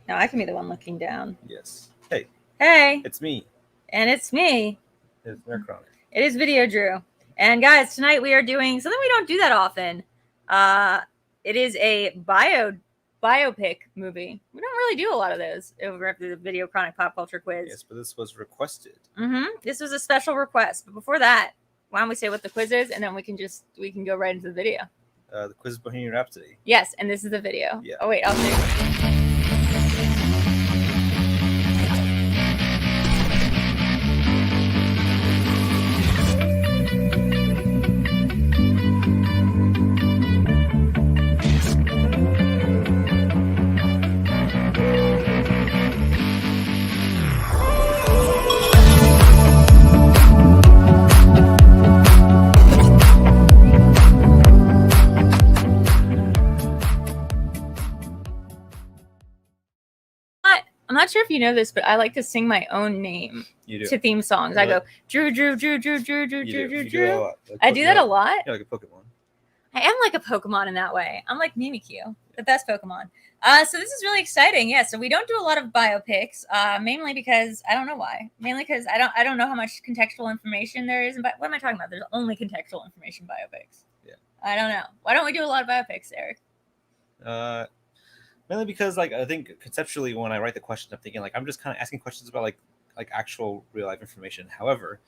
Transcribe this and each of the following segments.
No, I can be the one looking down. Yes. Hey. Hey. It's me. And it's me. It's NerdChronic. It is VideoDrew. And guys, tonight we are doing something we don't do that often. It is a biopic movie. We don't really do a lot of those over at the VideoChronic Pop Culture Quiz. Yes, but this was requested. This was a special request. But before that, why don't we say what the quiz is, and then we can go right into the video. The quiz is Bohemian Rhapsody. Yes, and this is the video. Yeah. Oh wait, I'll see. I'm not sure if you know this, but I like to sing my own name to theme songs. Really? I go, Drew. I do that a lot. You're like a Pokemon. I am like a Pokemon in that way. I'm like Mimikyu, the best Pokemon. So this is really exciting. Yeah, so we don't do a lot of biopics, mainly because I don't know why. Mainly because I don't know how much contextual information there is. But what am I talking about? There's only contextual information biopics. Yeah. I don't know. Why don't we do a lot of biopics, Eric? Mainly because, like, I think conceptually when I write the question, I'm thinking, like, I'm just kind of asking questions about, like actual real-life information. However,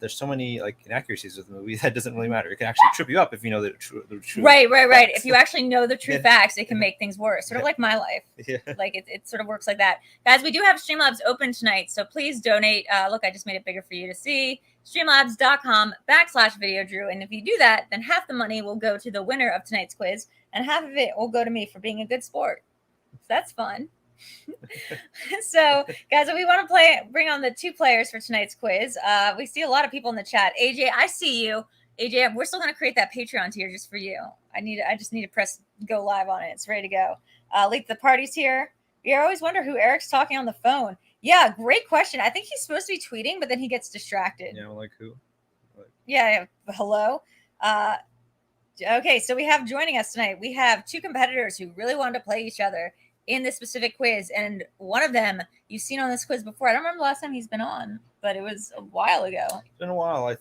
there's so many, like, inaccuracies with the movie that doesn't really matter. It can actually trip you up if you know the true Right. facts. If you actually know the true facts, it can make things worse. Sort of like my life. Yeah. Like, it sort of works like that. Guys, we do have Streamlabs open tonight, so please donate. Look, I just made it bigger for you to see. Streamlabs.com/VideoDrew. And if you do that, then half the money will go to the winner of tonight's quiz, and half of it will go to me for being a good sport. So that's fun. So, guys, we want to bring on the two players for tonight's quiz. We see a lot of people in the chat. AJ, I see you. AJ, we're still going to create that Patreon tier just for you. I just need to press go live on it. It's ready to go. Leap the party's here. You always wonder who Eric's talking on the phone. Yeah, great question. I think he's supposed to be tweeting, but then he gets distracted. Yeah, like who? Yeah, hello. Okay, so we have joining us tonight. We have two competitors who really wanted to play each other in this specific quiz, and one of them you've seen on this quiz before. I don't remember the last time he's been on, but it was a while ago. It's been a while. What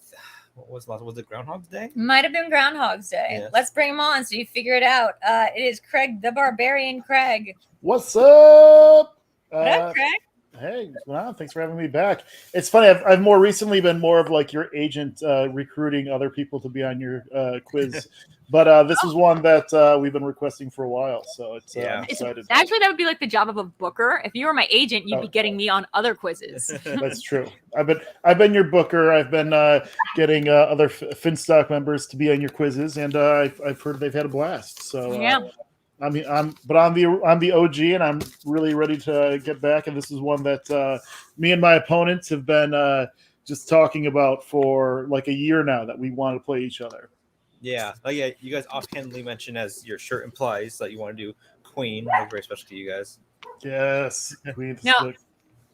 was last? Was it Groundhog's Day? Might have been Groundhog's Day. Yes. Let's bring him on so you figure it out. It is Craig, the Barbarian Craig. What's up? What up, Craig? Hey, wow, thanks for having me back. It's funny, I've more recently been more of like your agent recruiting other people to be on your quiz. But this is one that we've been requesting for a while, so it's excited. Actually, that would be like the job of a booker. If you were my agent, you'd be getting me on other quizzes. That's true. I've been your booker. I've been getting other Finstock members to be on your quizzes, and I've heard they've had a blast. So yeah. I'm the OG, and I'm really ready to get back. And this is one that me and my opponents have been just talking about for like a year now that we want to play each other. Yeah, you guys offhandedly mentioned, as your shirt implies, that you want to do Queen. That's very special to you guys. Yes, Queen. Now,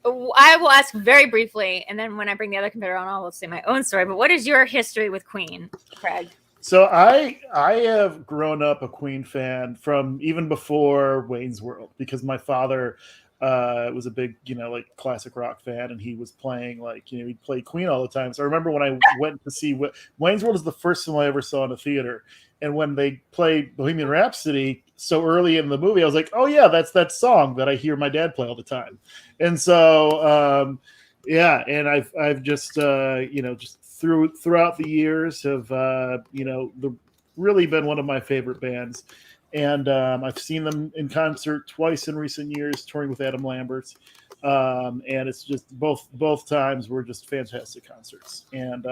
I will ask very briefly, and then when I bring the other competitor on, I will say my own story. But what is your history with Queen, Craig? So I have grown up a Queen fan from even before Wayne's World, because my father was a big, like classic rock fan, and he was playing he'd play Queen all the time. So I remember when I went to see Wayne's World is the first film I ever saw in a theater, and when they played Bohemian Rhapsody so early in the movie, I was like, oh yeah, that's that song that I hear my dad play all the time. And so and I've just just throughout the years have really been one of my favorite bands. And I've seen them in concert twice in recent years, touring with Adam Lambert. And it's just both times were just fantastic concerts. And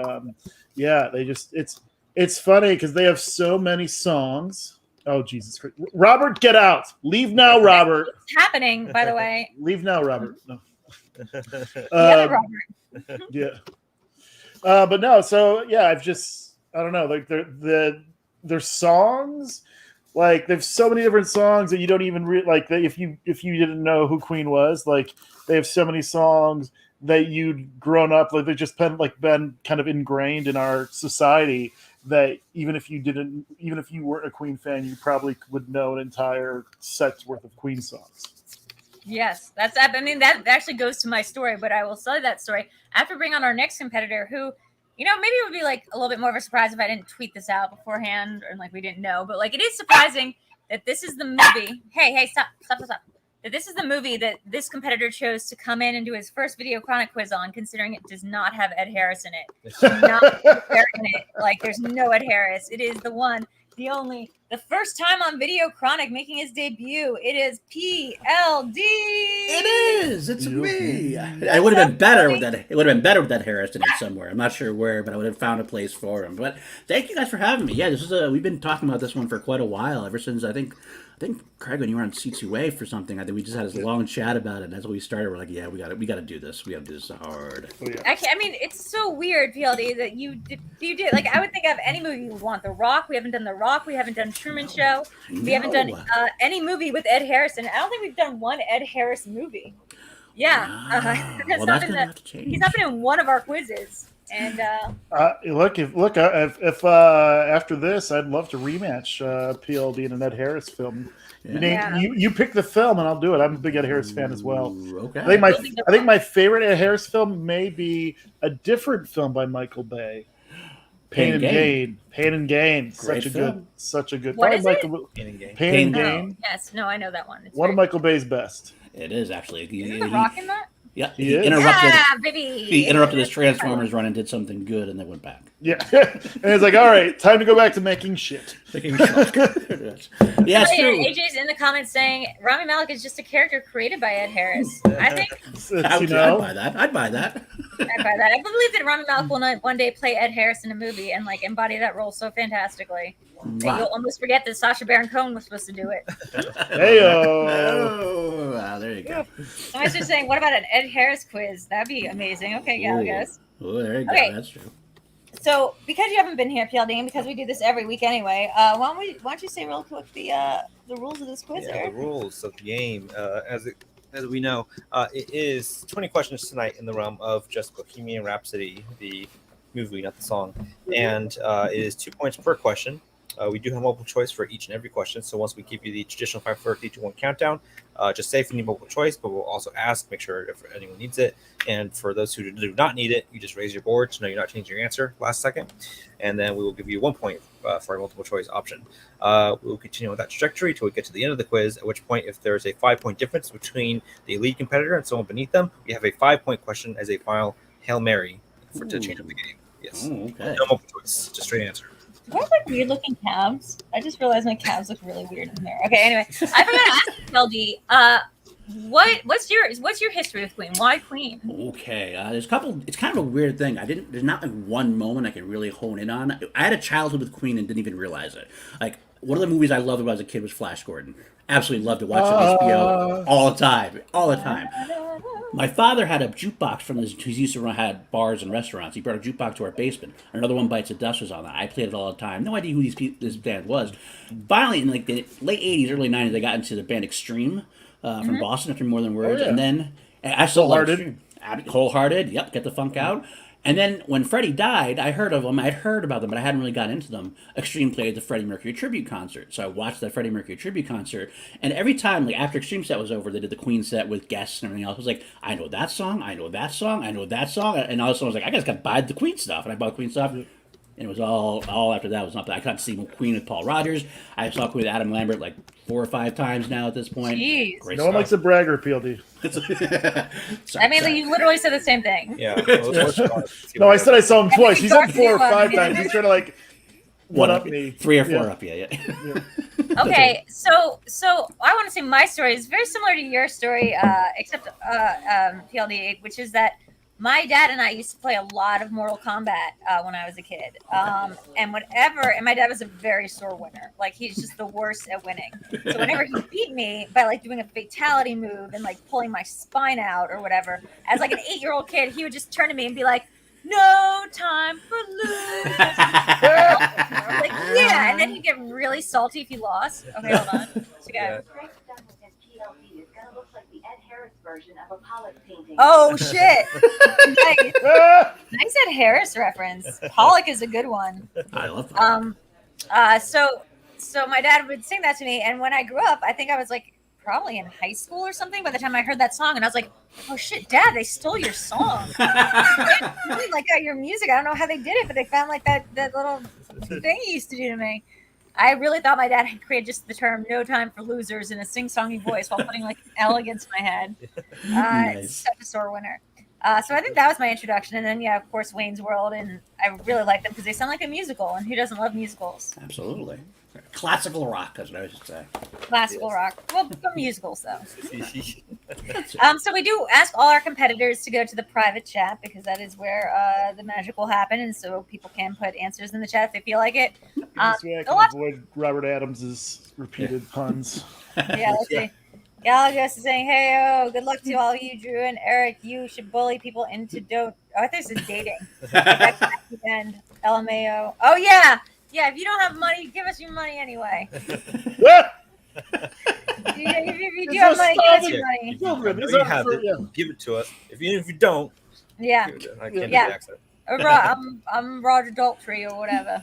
it's funny because they have so many songs. Oh, Jesus Christ. Robert, get out. Leave now, Robert. What's happening, by the way? Leave now, Robert. No. Robert. Yeah. But no, so yeah, I don't know, like their songs, like there's so many different songs that you don't even if you didn't know who Queen was, like they have so many songs that you'd grown up, like they've just been kind of ingrained in our society that even if you weren't a Queen fan, you probably would know an entire set's worth of Queen songs. Yes, I mean, that actually goes to my story, but I will tell you that story after bringing on our next competitor who, maybe it would be like a little bit more of a surprise if I didn't tweet this out beforehand or like we didn't know, but like it is surprising that this is the movie. Hey, stop. That this is the movie that this competitor chose to come in and do his first VideoChronic quiz on, considering it does not have Ed Harris in it. Not there in it. Like there's no Ed Harris. It is the one, the only, the first time on VideoChronic making his debut. It is PLD. It is. It's me. It would have been better with that. It would have been better with that Harris in it somewhere. I'm not sure where, but I would have found a place for him. But thank you guys for having me. Yeah, this is we've been talking about this one for quite a while. Ever since I think Craig, when you were on C2A for something, I think we just had this long chat about it. And that's when we started. We're like, yeah, we got to do this. We got to do this hard. Oh, yeah. I mean, it's so weird, PLD, that you did. Like, I would think of any movie you would want. The Rock. We haven't done The Rock. We haven't done Truman Show. We haven't done any movie with Ed Harris. And I don't think we've done one Ed Harris movie. Yeah, Well, that's gonna have to change. He's not been in one of our quizzes. And if after this, I'd love to rematch PLD in an Ed Harris film. Yeah. You pick the film, and I'll do it. I'm a big Ed Harris fan as well. Okay. I think my favorite Ed Harris film may be a different film by Michael Bay. Pain and Gain. Great film. Such a good. What is it? Pain and Gain. Yes, no, I know that one. It's One of Michael Bay's best. It is actually. Isn't The Rock in that? Yeah, He is. Baby. He interrupted his Transformers run and did something good, and then went back. Yeah, and it's like, all right, time to go back to making shit. Yeah, it's true. AJ's in the comments saying Rami Malek is just a character created by Ed Harris. I think I'd buy that. I buy that. I believe that Rami Malek will one day play Ed Harris in a movie and like embody that role so fantastically. Wow. You'll almost forget that Sacha Baron Cohen was supposed to do it. Heyo. Wow, there you go. Somebody's just saying, what about an Ed Harris quiz? That'd be amazing. Okay, guys. Oh, there you go. Okay. That's true. So, because you haven't been here, PLD, and because we do this every week anyway, why don't you say real quick the rules of this quiz? The rules of the game, as we know, it is 20 questions tonight in the realm of just Bohemian Rhapsody, the movie, not the song, and it is 2 points per question. We do have multiple choice for each and every question. So once we give you the traditional 5, 4, 3, 2, 1 countdown, just say if you need multiple choice, but we'll also ask, make sure if anyone needs it. And for those who do not need it, you just raise your board to know you're not changing your answer last second. And then we will give you 1 point for a multiple choice option. We'll continue with that trajectory till we get to the end of the quiz, at which point, if there's a 5-point difference between the lead competitor and someone beneath them, we have a 5-point question as a final Hail Mary to change up the game. Yes. Okay. No multiple choice, just straight answer. Do I have like weird looking calves? I just realized my calves look really weird in there. Okay, anyway, I forgot to ask LD. What's your history with Queen? Why Queen? Okay, there's a couple. It's kind of a weird thing. There's not like one moment I can really hone in on. I had a childhood with Queen and didn't even realize it. Like one of the movies I loved when I was a kid was Flash Gordon. Absolutely loved to watch on HBO all the time. My father had a jukebox from his. He used to had bars and restaurants. He brought a jukebox to our basement. Another One Bites the Dust was on that. I played it all the time. No idea who this band was. Finally, in like the late '80s, early '90s, I got into the band Extreme from Boston after More Than Words, and then I still Wholehearted. Yep, Get the Funk Out. And then when Freddie died, I heard of them. I'd heard about them, but I hadn't really got into them. Extreme played the Freddie Mercury tribute concert, so I watched that Freddie Mercury tribute concert. And every time, like after Extreme set was over, they did the Queen set with guests and everything else. I was like, I know that song, I know that song, I know that song, and all of a sudden I was like, I just got to buy the Queen stuff, and I bought Queen stuff. And it was all after that was not that. I got to see Queen with Paul Rogers. I saw Queen with Adam Lambert like 4 or 5 times now at this point. Jeez. No one likes a bragger, PLD. I mean, you literally said the same thing. Yeah. No, I said I saw him twice. He said 4 or 5 times. He's trying to like one up me. 3 or 4 up, yeah. Okay, so I want to say my story is very similar to your story, except PLD, which is that my dad and I used to play a lot of Mortal Kombat when I was a kid. And my dad was a very sore winner. Like, he's just the worst at winning. So whenever he beat me by like doing a fatality move and like pulling my spine out or whatever, as like an 8-year-old kid, he would just turn to me and be like, "No time for losing." Like, yeah, and then he'd get really salty if he lost. Okay, hold on. So, guys. Version of a Pollock painting. Oh shit! Nice Ed Harris reference. Pollock is a good one. I love Pollock. So my dad would sing that to me, and when I grew up, I think I was like probably in high school or something by the time I heard that song, and I was like, oh shit, Dad, they stole your song. I really like your music. I don't know how they did it, but they found like that little thing you used to do to me. I really thought my dad had created just the term "no time for losers" in a sing-songy voice while putting like an L against my head. It's such a sore winner. So I think that was my introduction, and then of course, Wayne's World, and I really like them because they sound like a musical, and who doesn't love musicals? Absolutely. Classical rock, that's what I should say. Classical rock. Well, musicals though. So we do ask all our competitors to go to the private chat because that is where the magic will happen, and so people can put answers in the chat if they feel like it. This way I can avoid Robert Adams's repeated puns. Yeah, let's see. Galagus is saying, "Hey, good luck to all you, Drew and Eric. You should bully people into don't." Oh, I think it's dating. And LMAO. Oh yeah. Yeah, if you don't have money, give us your money anyway. If you do have money, give us your money. You have it, give it to us. If you don't, yeah, give it. I can't do the accent. I'm Roger Daltrey or whatever.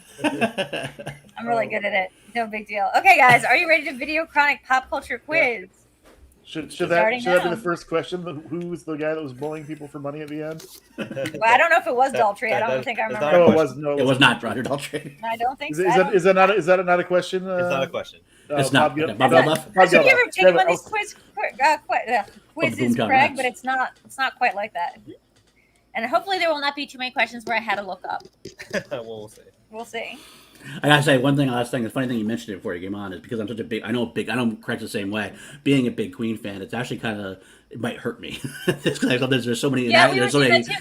I'm really good at it. No big deal. Okay, guys, are you ready to VideoChronic pop culture quiz? Should that be the first question? Who was the guy that was bullying people for money at the end? Well, I don't know if it was Daltrey. I don't think I remember. Oh, it was no. It was not Roger Daltrey. I don't think so. Is that not a question? It's not a question. It's not. Have you ever taken one of these quizzes, Craig? But it's not quite like that. And hopefully there will not be too many questions where I had to look up. We'll see. We'll see. I gotta say last thing. The funny thing you mentioned it before you came on is because I'm such a big. I know Craig's the same way. Being a big Queen fan, it's actually kind of it might hurt me. There's so many. Yeah, we were saying that too.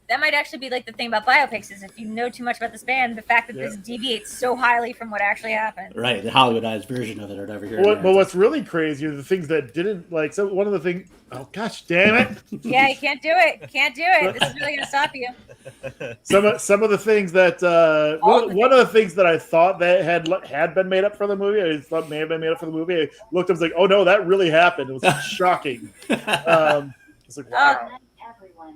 That might actually be like the thing about biopics is if you know too much about this band, the fact that this deviates so highly from what actually happened. Right, the Hollywoodized version of it or whatever. But what's really crazy are the things that didn't like. So one of the things. Oh gosh, damn it! Yeah, you can't do it. Can't do it. This is really gonna stop you. Some of the things that one of the things that I thought that had been made up for the movie, I thought may have been made up for the movie. I looked, I was like, oh no, that really happened. It was shocking. It's like wow.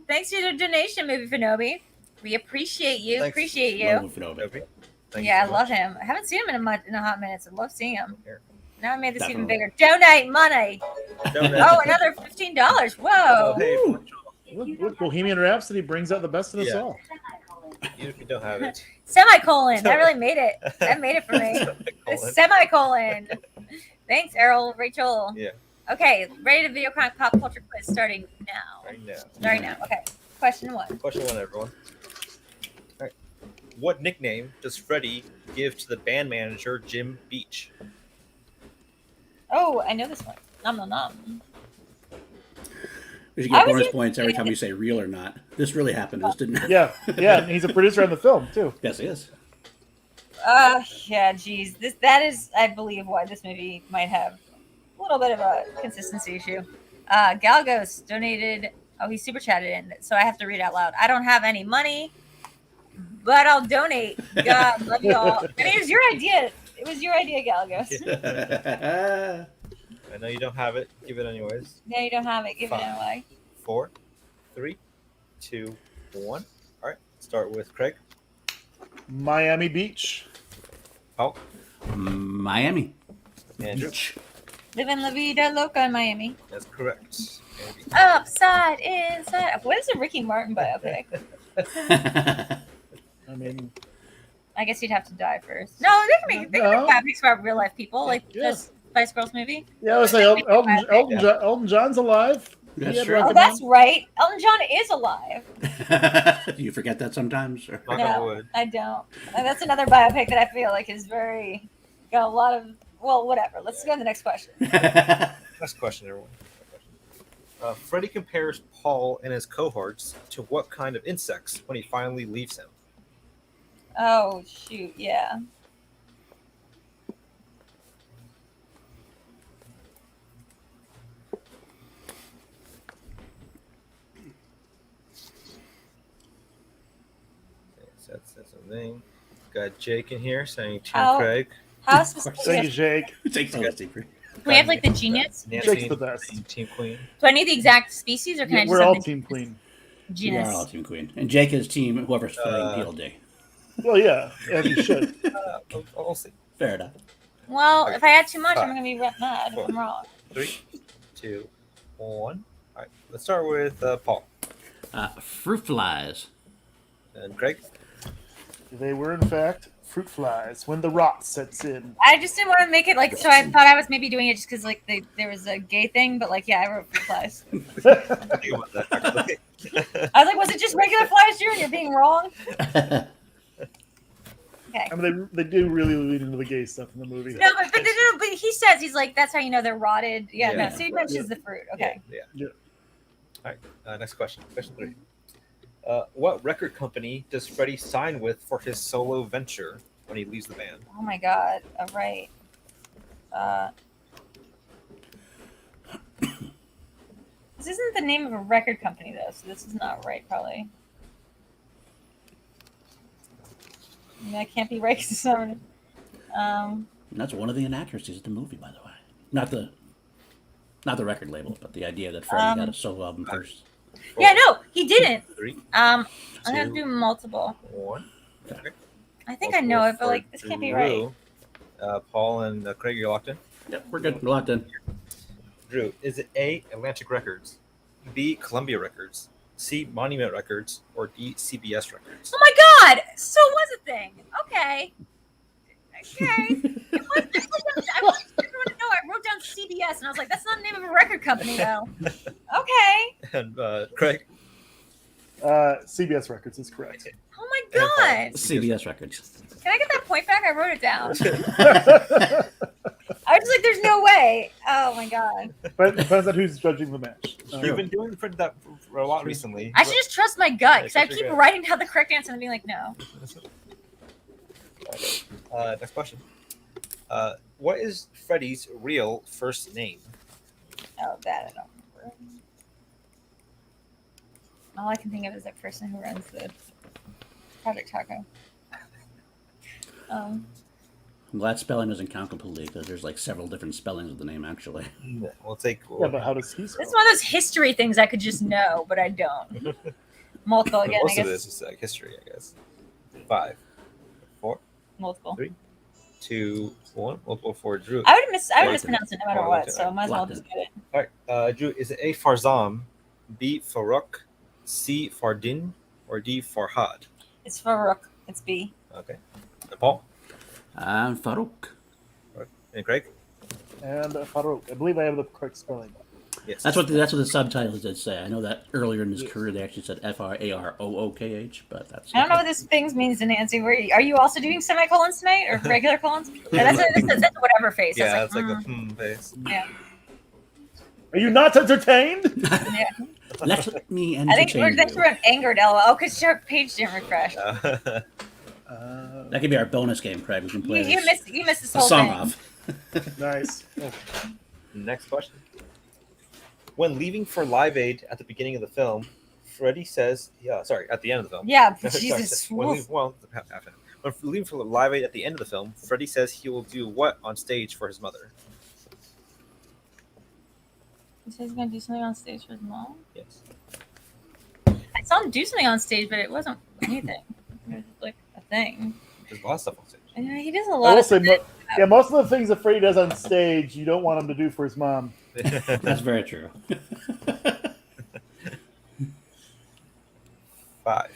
Thanks for the donation, Movie Finobi. We appreciate you. Thanks. Appreciate you. I love him. I haven't seen him in a hot minute. So I love seeing him. Now I made this even bigger. Donate money. Oh, another $15. Whoa. Hey, look, Bohemian Rhapsody brings out the best in us all. Even if you don't have it. Semicolon. That really made it. That made it for me. Semicolon. Thanks, Errol, Rachel. Yeah. Okay, ready to VideoChronic pop culture quiz starting now. Right now. Okay. Question one, everyone. All right. What nickname does Freddie give to the band manager, Jim Beach? Oh, I know this one. Nom nom nom. We should get bonus points every time we say real or not. This really happened. This didn't happen. Yeah. And he's a producer on the film, too. Yes, he is. Yeah, geez. That is, I believe, why this movie might have a little bit of a consistency issue. Galgos donated. Oh, he super chatted in, so I have to read out loud. I don't have any money, but I'll donate. God, love you all. I mean, it was your idea. It was your idea, Galgos. I know you don't have it. Give it anyways. No, you don't have it. Give it anyway. 4, 3, 2, 1. All right. Start with Craig. Miami Beach. Oh. Miami. Andrew. Living La Vida Loca in Miami. That's correct. Upside, inside. What is a Ricky Martin biopic? I mean, I guess he'd have to die first. No, they can make biopics about real life people, like this Spice Girls movie. Yeah, I was like Elton John's alive. That's true. Oh, that's right. Elton John is alive. Do you forget that sometimes? No, I don't. And that's another biopic that I feel like is very got a lot of. Well, whatever. Let's go to the next question. Next question, everyone. Freddie compares Paul and his cohorts to what kind of insects when he finally leaves him? Oh, shoot. Yeah. That's something. Got Jake in here saying Team Craig. How specific? Thank you, Jake. Jake's not secret. Can we have like the genius? Jake's the best. Team Queen. Do I need the exact species, or can I just? We're all Team Queen. Genus. We are all Team Queen, and Jake is Team whoever's playing PLD. Well, yeah, as you should. We'll see. Fair enough. Well, if I add too much, I'm gonna be mad if I'm wrong. 3, 2, 1. All right, let's start with Paul Fruit flies. and Craig. They were, in fact, fruit flies when the rot sets in. I just didn't want to make it like so. I thought I was maybe doing it just because like there was a gay thing, but like I wrote fruit flies. Think about that, actually. I was like, was it just regular flies, Drew? And you're being wrong. Okay. I mean, they do really lead into the gay stuff in the movie. No, but he says he's like that's how you know they're rotted. Yeah, Yeah. no. So he mentions the fruit. Okay. Yeah. All right. Next question. Question 3. What record company does Freddie sign with for his solo venture when he leaves the band? Oh my god. All right. This isn't the name of a record company though, so this is not right probably. I mean, that can't be right because it's not. And that's one of the inaccuracies of the movie, by the way. Not the record label, but the idea that Freddie got a solo album first. Yeah, no, he didn't. 3, I'm gonna 2, do multiple. 1. Okay. I think I know it, but like this can't be right. Paul and Craig, you're locked in. Yep, we're good. We're locked in. Drew, is it A, Atlantic Records, B, Columbia Records, C, Monument Records, or D, CBS Records? Oh my god! So it was a thing. Okay. Okay. It was, I want everyone to know I wrote down CBS and I was like, that's not the name of a record company though. Okay. And Craig? CBS Records is correct. Oh my god. CBS Records. Can I get that point back? I wrote it down. I was just like, there's no way. Oh my god. But it depends on who's judging the match. You've been doing that for a lot recently. I should just trust my gut because I Trust your keep gut. writing down the correct answer and being like, no. Next question. What is Freddie's real first name? Oh, that I don't remember. All I can think of is that person who runs the Project Taco. I'm glad spelling doesn't count completely because there's like several different spellings of the name actually. We'll take. Yeah, but how does he spell? It's one of those history things I could just know, but I don't. Multiple again, Most I of guess. this is like history, I guess. 5, 4, Multiple. 3, 2, 1. Multiple for Drew. I would Locked mispronounce it no matter in. what, so might as well Locked just in. get it. All right, Drew. Is it A, Farzam, B, Farouk, C, Fardin, or D, Farhad? It's Farouk. It's B. Okay. And Paul Farouk. and Craig. And Farouk. I believe I have the correct spelling. Yes. That's what the subtitles did say. I know that earlier in his career they actually said Fararokh, but that's. I don't know what this things means to Nancy. Are you also doing semicolons tonight or regular colons? Yeah, that's a whatever face. Yeah, I it's was like a face. yeah. Are you not entertained? Yeah. Let me I think entertain we're you. an angered LOL. Oh, because your page didn't refresh. That could be our bonus game, Craig. We can play You missed this a whole song thing. off. Nice. Next question. When leaving for Live Aid at the beginning of the film, Freddie says, at the end of the film. Yeah, Sorry, Jesus. when leaving for Live Aid at the end of the film, Freddie says he will do what on stage for his mother? He says he's gonna do something on stage for his mom. Yes. I saw him do something on stage, but it wasn't anything. It was like a thing. There's a lot of stuff on stage. And he does a I lot will of say, most of the things that Freddie does on stage, you don't want him to do for his mom. That's very true. 5,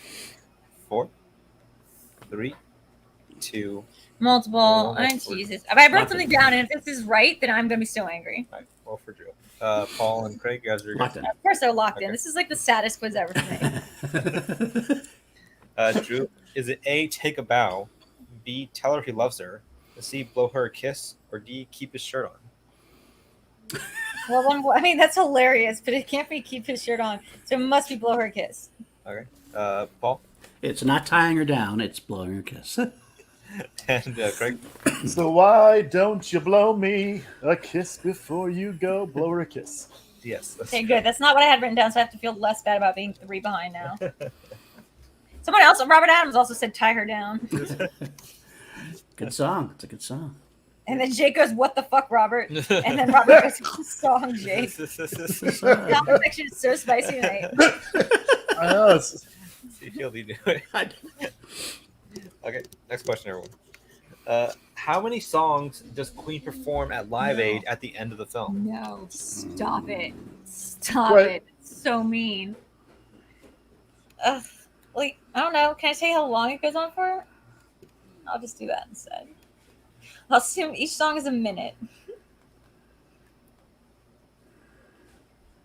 4, 3, 2. multiple. Oh, I that's Jesus. If I wrote something down and if this is right, then I'm gonna be so angry. All right, well for Drew. Paul and Craig, you guys are Locked in. Of course they're locked in. Okay. This is like the saddest quiz ever for me. Drew, is it A, take a bow, B, tell her he loves her, C, blow her a kiss, or D, keep his shirt on? Well, I mean that's hilarious, but it can't be keep his shirt on, so it must be blow her a kiss. Okay. Paul It's not tying her down; it's blowing her kiss. and Craig. So why don't you blow me a kiss before you go? Blow her a kiss. Yes. That's Okay, good. That's not what I had written down, so I have to feel less bad about being 3 behind now. Someone else, Robert Adams, also said tie her down, Good song. It's a good song. and then Jake goes, "What the fuck, Robert?" And then Robert goes, "Good song, Jake." The comment section is so spicy tonight. I know. It's, See, he'll do it. Okay, next question, everyone. How many songs does Queen perform at Live Aid at the end of the film? No, stop it. Stop Right. it. It's so mean. Ugh. Like, I don't know. Can I say how long it goes on for? I'll just do that instead. I'll assume each song is a minute.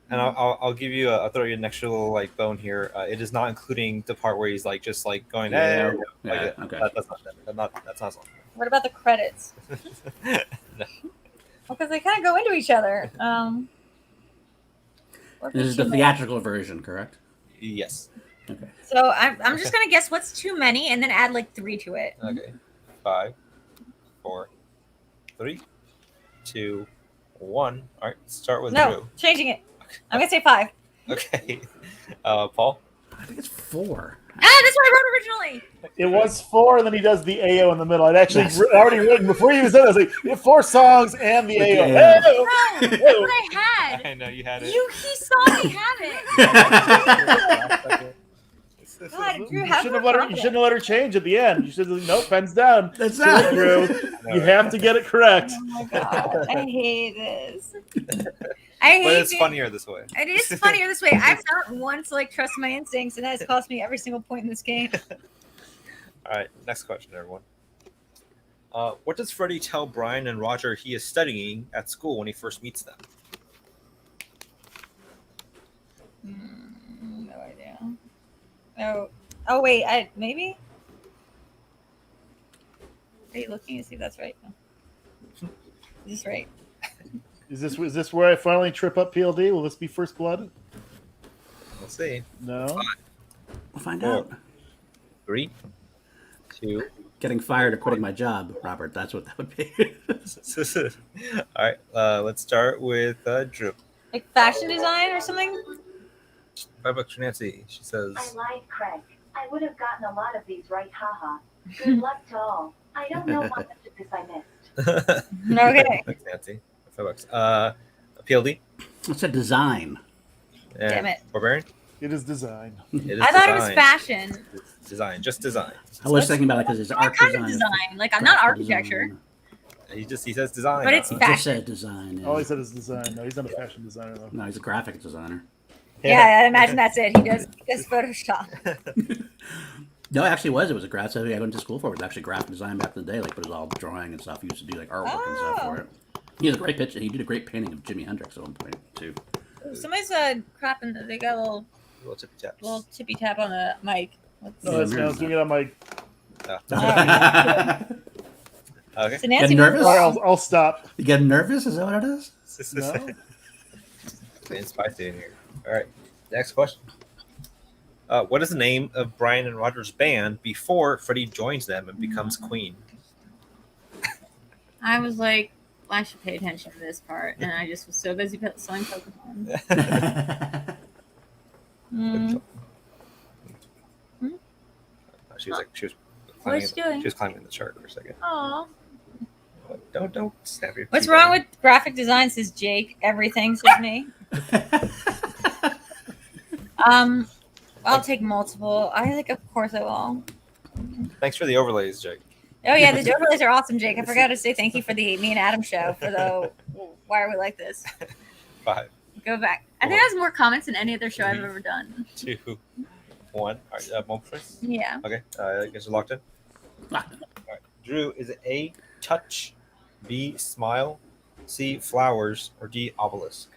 And I'll give you I'll throw you an extra little like bone here. It is not including the part where he's like just like going, Yeah, hey, like, yeah, okay. That's not song. What about the credits? No. Well, because they kind of go into each other. This is the theatrical version, correct? Yes. Okay. So I'm just gonna guess what's too many, and then add like 3 to it. Okay. 5, 4, 3, 2, 1. All right. Start with No, Drew. changing it. I'm gonna say 5. Okay. Paul. I think it's 4. That's what I wrote originally. It was 4, and then he does the AO in the middle. I'd actually Yes. already written before you even said that. I was like, you have 4 songs and the With the AO. AO. No, that's what I had. I know you had it. He saw me have it. God, Drew, You have shouldn't more have let her change at the end. You should have nope, pens down. That's Sit, not Drew. You have to get it correct. Oh my god, I hate this. I hate But it's being- funnier this way. It is funnier this way. I've not once like trust my instincts, and that has cost me every single point in this game. All right. Next question, everyone. What does Freddie tell Brian and Roger he is studying at school when he first meets them? No idea. Oh wait, maybe. Are you looking to see if that's right? No. Is this right? Is this where I finally trip up PLD? Will this be First Blood? We'll see. No. We'll find 4, out. 3, 2. Getting fired or quitting my job, Robert. That's what that would be. All right. Let's start with Drew. Like fashion design or something? $5 for Nancy. She says. I lied, Craig. I would have gotten a lot of these right, haha. Good luck to all. I don't know how much of this I missed. Okay. Thanks, Nancy. $5. PLD. What's a design? And Damn it. Barbarian. It is design. It is I thought it was design. fashion. It's design, just design. I was thinking about it because it's What art kind design. of design? Like I'm not graphic architecture. design. He says design. But it's He fashion. just said design. Yeah. All he said is design. No, he's not a fashion designer though. No, he's a graphic designer. Yeah, I imagine that's it. He does Photoshop. No, it actually was. It was a graphic. I went to school for it. It was actually graphic design back in the day. Like, but it was all drawing and stuff. He used to do like artwork and stuff for it. He has a great picture. He did a great painting of Jimi Hendrix at one point too. Somebody's crapping. They got a Little tippy taps. little tippy tap on the mic. No, that's I was doing it on my. Okay. So Nancy, Getting nervous? All right, I'll stop. You getting nervous? Is that what it is? No. It's spicy in here. All right. Next question. What is the name of Brian and Roger's band before Freddie joins them and becomes Queen? I was like, I should pay attention to this part, and I just was so busy selling Pokemon. Mm. She was What's climbing. she doing? She was climbing the chart for a second. Aw. Don't snap your. What's feet wrong down. with graphic design? Says Jake. Everything says me. I'll take multiple. Of course I will. Thanks for the overlays, Jake. Oh yeah, the overlays are awesome, Jake. I forgot to say thank you for the Me and Adam show for the Why Are We Like This? 5, Go back. I think it has more comments than any other show I've ever done. 2, 1. All right. Multiple choice. Yeah. Okay. I guess you're locked in. All right. Drew, is it A, touch, B, smile, C, flowers, or D, obelisk?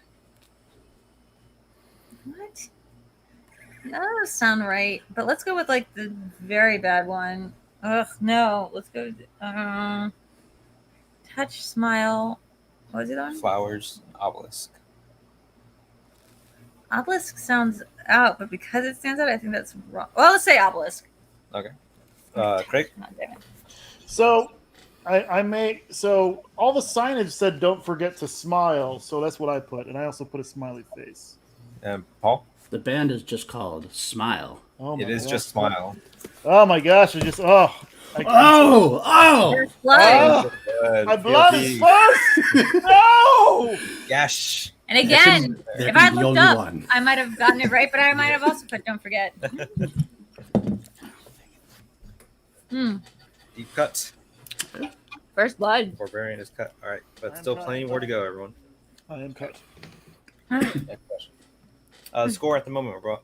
What? None of those sound right, but let's go with like the very bad one. Ugh, no. Let's go. Touch, smile. What was the other one? Flowers, obelisk. Obelisk sounds out, but because it stands out, I think that's wrong. Well, let's say obelisk. Okay. Craig? Oh, damn it. So so all the signage said don't forget to smile, so that's what I put, and I also put a smiley face. Paul? The band is just called Smile. Oh my It is gosh. just smile. Oh my gosh! I just There's blood. My blood is first. No. Yes. And again, They're if I the looked only up, one. I might have gotten it right, but I might have also put don't forget. Deep cut. First blood. Barbarian is cut. All right, but I'm still cut. plenty more to go, everyone. I am cut. Next question. The score at the moment, we're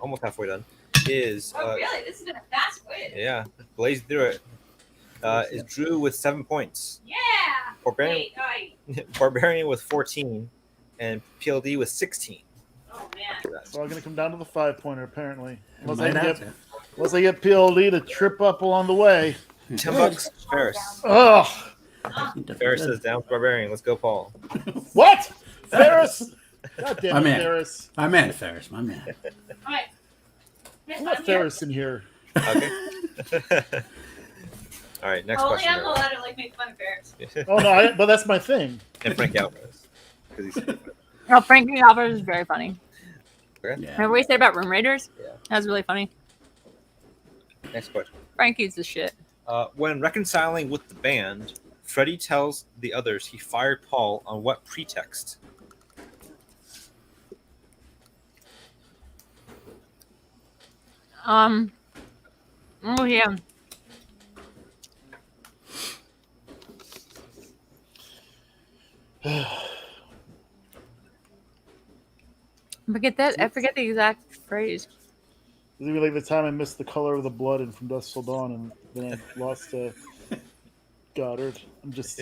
almost halfway done. Is really? This has been a fast quiz. yeah, blazed through it. Is Drew with 7 points. Yeah. Barbarian, Barbarian with 14, and PLD with 16. Oh man. It's all going to come down to the 5-pointer, apparently. Unless Might I have get, to. unless I get PLD to trip up along the way. $10. Ferris. Oh, Ferris says down with Barbarian. Let's go, Paul. what? Ferris? God damn My it, man. Ferris. My man, Ferris. My man. All right. I want Ferris in here. Okay. All right, next Only question. I'm allowed to like make fun of Ferris. Oh, no, but that's my thing. And Frank Alvarez. 'Cause he's Oh, Frankie Alvarez is very funny. Yeah. Remember what he said about Room Raiders? Yeah. That was really funny. Next question. Frankie's the shit. When reconciling with the band, Freddie tells the others he fired Paul on what pretext? Oh yeah. I forget the exact phrase. It's gonna be like the time I missed The Color of the Blood in From Dusk Till Dawn, and then I lost to Goddard. I'm just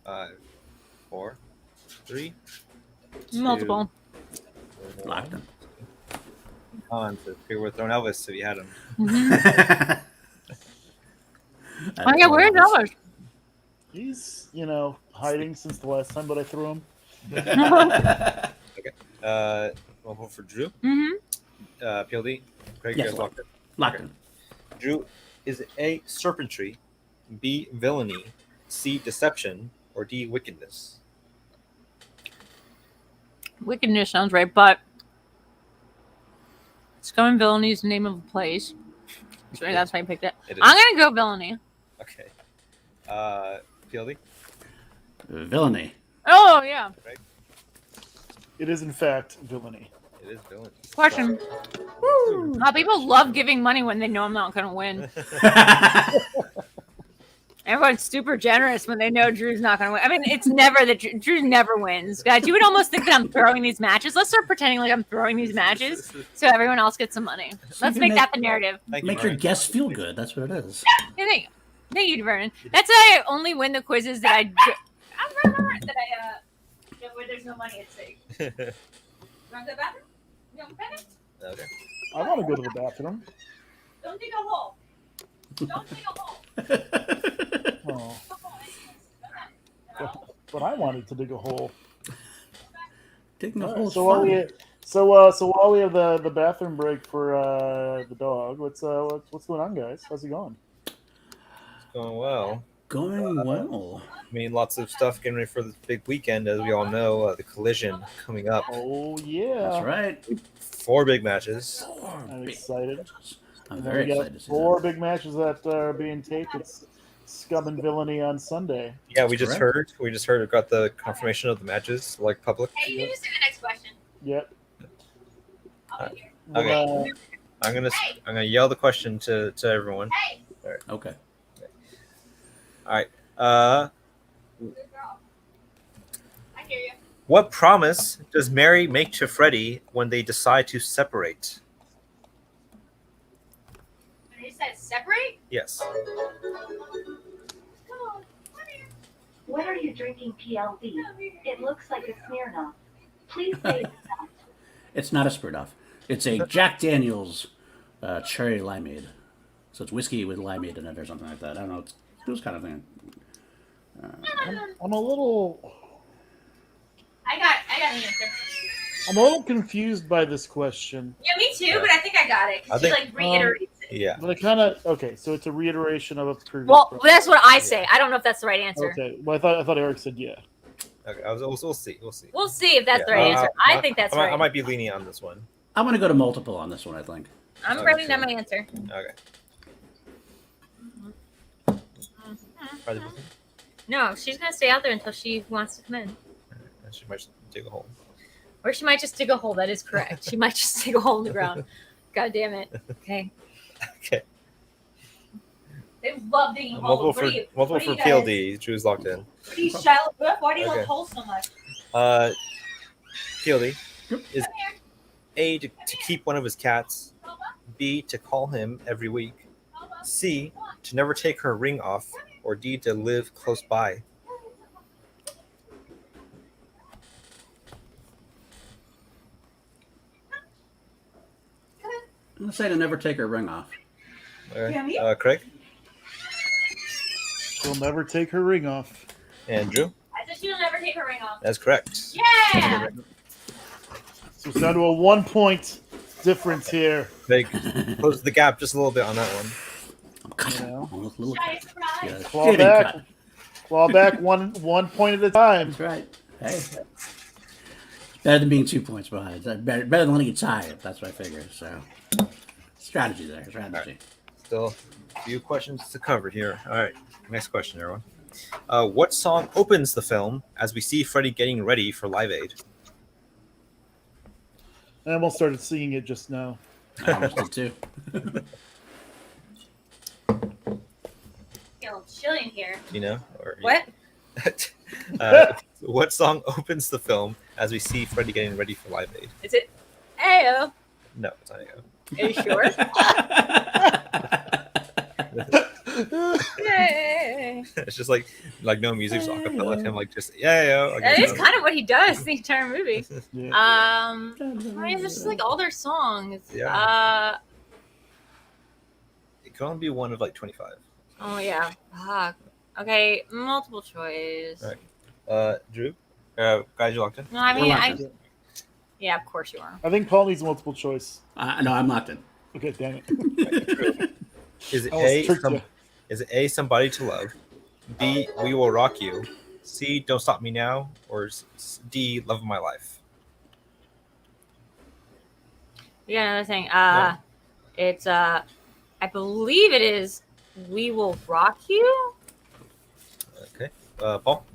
5, 4, 3. Multiple. Locked him. On to figure we're throwing Elvis if you had him. Oh yeah, where's Elvis? he's hiding since the last time, but I threw him. One vote for Drew. Mm-hmm. PLD. Craig, Yes, you guys locked it. Locked him. Drew, is it A, serpentry, B, villainy, C, deception, or D, wickedness? Wickedness sounds right, but Scum and Villainy is the name of a place. So that's why I picked it. It is. I'm gonna go Villainy. Okay. PLD? Villainy. Oh yeah. It is, in fact, villainy. It is villainy. Question. People love giving money when they know I'm not gonna win. Everyone's super generous when they know Drew's not going to win. I mean, it's never that Drew never wins. Guys, you would almost think that I'm throwing these matches. Let's start pretending like I'm throwing these matches so everyone else gets some money. Let's make that the narrative. Make your guests feel good. That's what it is. Yeah, thank you, Vernon. That's why I only win the quizzes that where there's no money at stake. You want to go to the bathroom? You want to go to the Okay. I want to go to the bathroom. Don't dig a hole. Don't dig a hole. Oh. But I wanted to dig a hole. Digging a All hole right, is so while fun. we have the bathroom break for the dog, what's going on, guys? How's it going? It's going well. Going well. I mean, lots of stuff getting ready for the big weekend, as we all know. The Collision coming up. Oh yeah, That's right. 4 big matches. I'm excited. I'm And then very we got excited to see 4 big matches that are being taped. It's Scum and Villainy on Sunday. Yeah, we That's just correct. heard. We just heard. Got the confirmation of the matches, like public. Hey, you can just do the next question. Yep. I'll be here. Okay. I'm gonna yell the question to everyone. Hey, that. Okay. All right. good girl. I hear you. What promise does Mary make to Freddie when they decide to separate? And you said separate? Yes. Come on, come here. What are you drinking, PLD? It looks like a Smirnoff. Please say it's not. It's not a Smirnoff. It's a Jack Daniels cherry limeade. So it's whiskey with limeade in it or something like that. I don't know. It's those kind of thing. I'm a little I got an answer. I'm a little confused by this question. Yeah, me too, but I think I got it. I Because she think- like reiterates it. Yeah. But I kind of so it's a reiteration of a previous. Well, question. that's what I say. I don't know if that's the right answer. Okay. Well, I thought Eric said yeah. Okay. We'll see. We'll see. We'll see if that's Yeah, the right answer. I think that's right. I might be leaning on this one. I'm gonna go to multiple on this one. I think. I'm Okay, writing sure. down my answer. Okay. Probably this one? No, she's gonna stay out there until she wants to come in, She might just dig a hole. or she might just dig a hole. That is correct. She might just dig a hole in the ground. God damn it. Okay. Okay. They love digging holes. Multiple for PLD. Drew's locked in. What are you shallow? Why do you Okay. love holes so much? PLD is A, to keep one of his cats. B, to call him every week. C, to never take her ring off. Or D, to live close by. I'm gonna say to never take her ring off. Okay. Craig She'll never take her ring off. and Drew. I said she'll never take her ring off. That's correct. Yeah. So it's down to a 1 point difference here. They close the gap just a little bit on that one. You know? Shy surprise. Yeah, Claw shitty back. cut. Claw back 1 point at a time. That's right. Hey. Better than being 2 points behind. Better than letting it tie. That's what I figure. So, strategy there. Strategy. Still a few questions to cover here. All right. Next question, everyone. What song opens the film as we see Freddy getting ready for Live Aid? I almost started singing it just now. I almost did too. Get a little chilly in here. You know? Or, What? What song opens the film as we see Freddy getting ready for Live Aid? Is it? Ayo. No, it's not Ayo. Are you sure? Yay. It's just like no music, so acapella him like just yeah. That is kind of what he does the entire movie. Yeah. I mean, it's just like all their songs. Yeah. It can only be one of like 25. Oh yeah. Fuck. Okay, multiple choice. All right. Drew, guys, you locked in. No, I mean, We're locked in. yeah, of course you are. I think Paul needs multiple choice. No, I'm locked in. Okay, dang it. Is it I almost tricked you. Is it A, Somebody to Love? B, We Will Rock You? C, Don't Stop Me Now? Or D, Love of My Life? You got another thing. Yeah. It's I believe it is We Will Rock You. Okay. Paul?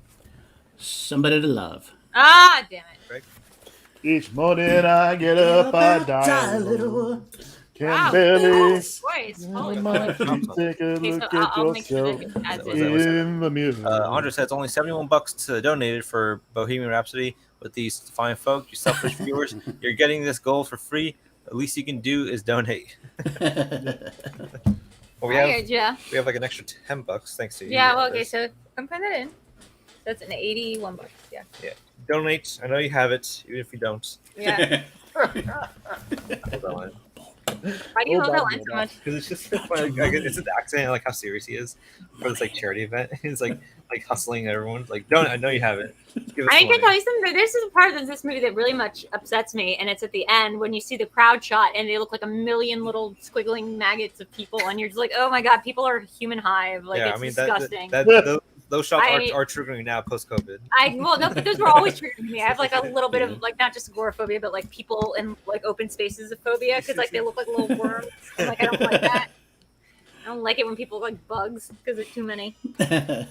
Somebody to love. Ah, damn it. Craig? Each morning I get up, I die a little. Can Wow. barely. Voice. Holy My feet, take a Okay, so look I'll at make sure yourself that adds Was it. that- in the mirror. Andre says only $71 donated for Bohemian Rhapsody. With these fine folk, you selfish viewers, you're getting this gold for free. The least you can do is donate. Well, we have like an extra $10 thanks to you. Yeah, well, okay, Anders. so I'm putting that in. That's an $81. Yeah. Donate. I know you have it, even if you don't. Yeah. Hold on. Why do you hold that line so much? Because it's just funny. Like, it's an accent, like how serious he is for this like charity event. He's like hustling everyone. Like, don't I know you have it? Give us I some can money. tell you something. There's a part of this movie that really much upsets me, and it's at the end when you see the crowd shot and they look like a million little squiggling maggots of people, and you're just like, oh my god, people are a human hive. Like, it's disgusting. Those shots are triggering now post COVID. Well, no, but those were always triggering me. I have like a little bit of like not just agoraphobia, but like people in like open spaces of phobia because like they look like little worms. And, like I don't like that. I don't like it when people look like bugs because there's too many. Okay.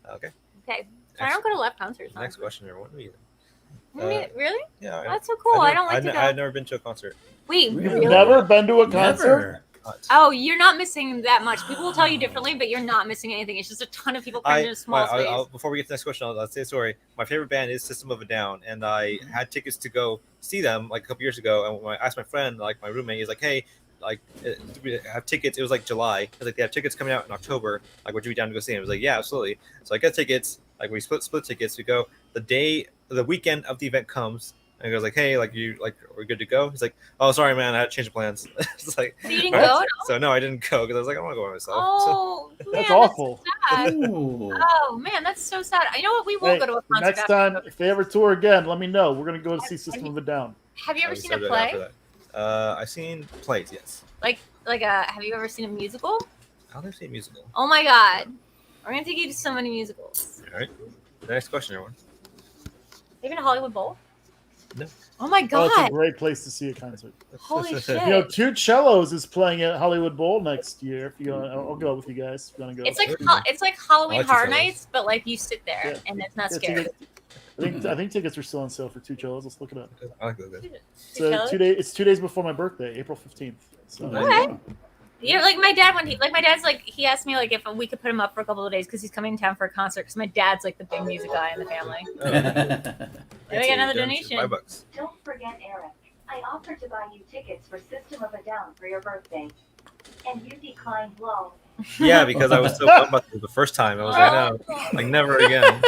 Okay, I don't go to live concerts. Next question, everyone. I mean, really? Yeah. That's so cool. I don't like to go. I've never been to a concert. Wait, You've really? never been to a concert? Never. Oh, you're not missing that much. People will tell you differently, but you're not missing anything. It's just a ton of people crammed in a small space. Before we get to the next question, I'll say a story. My favorite band is System of a Down, and I had tickets to go see them like a couple years ago. And when I asked my friend, like my roommate, he's like, "Hey, like, do we have tickets?" It was like July. I was like, "They have tickets coming out in October. Like, would you be down to go see them?" I was like, "Yeah, absolutely." So I get tickets. Like, we split tickets. We go the weekend of the event comes. And he goes like, "Hey, like we're good to go." He's like, "Oh, sorry, man, I had to change the plans." It's like, So you didn't all right. go? So no, I didn't go because I was like, I want to go by myself. Oh, man, That's awful. Sad. Ooh. Oh man, that's so sad. You know what? We will Hey, go to a the concert. next after time, COVID. if they ever tour again, let me know. We're going to go to see System of a Down. Have you ever I'll be seen a so good after play? that. I've seen plays, yes. Have you ever seen a musical? I'll never see a musical. Oh my god, we're gonna take you to so many musicals. All right. Next question, everyone. Even a Hollywood Bowl? No. Oh my Oh, it's a god! great place to see a concert. Holy shit! You know, Two Cellos is playing at Hollywood Bowl next year. If you want, I'll go with you guys. If you want to go. It's like Halloween I like Horror Two Cellos. Nights, but like you sit there Yeah. and it's not Yeah, scary. I think tickets are still on sale for 2 cellos. Let's look it up. I like those. So 2 days. It's 2 days before my birthday, April 15th. So Okay. You're like my dad when my dad's like he asked me like if we could put him up for a couple of days because he's coming in town for a concert because my dad's like the big music guy in the family. There we get another donation. $5. Don't forget Eric. I offered to buy you tickets for System of a Down for your birthday. And you declined lol. Yeah, because I was so pumped about it the first time. I was like, no, like never again.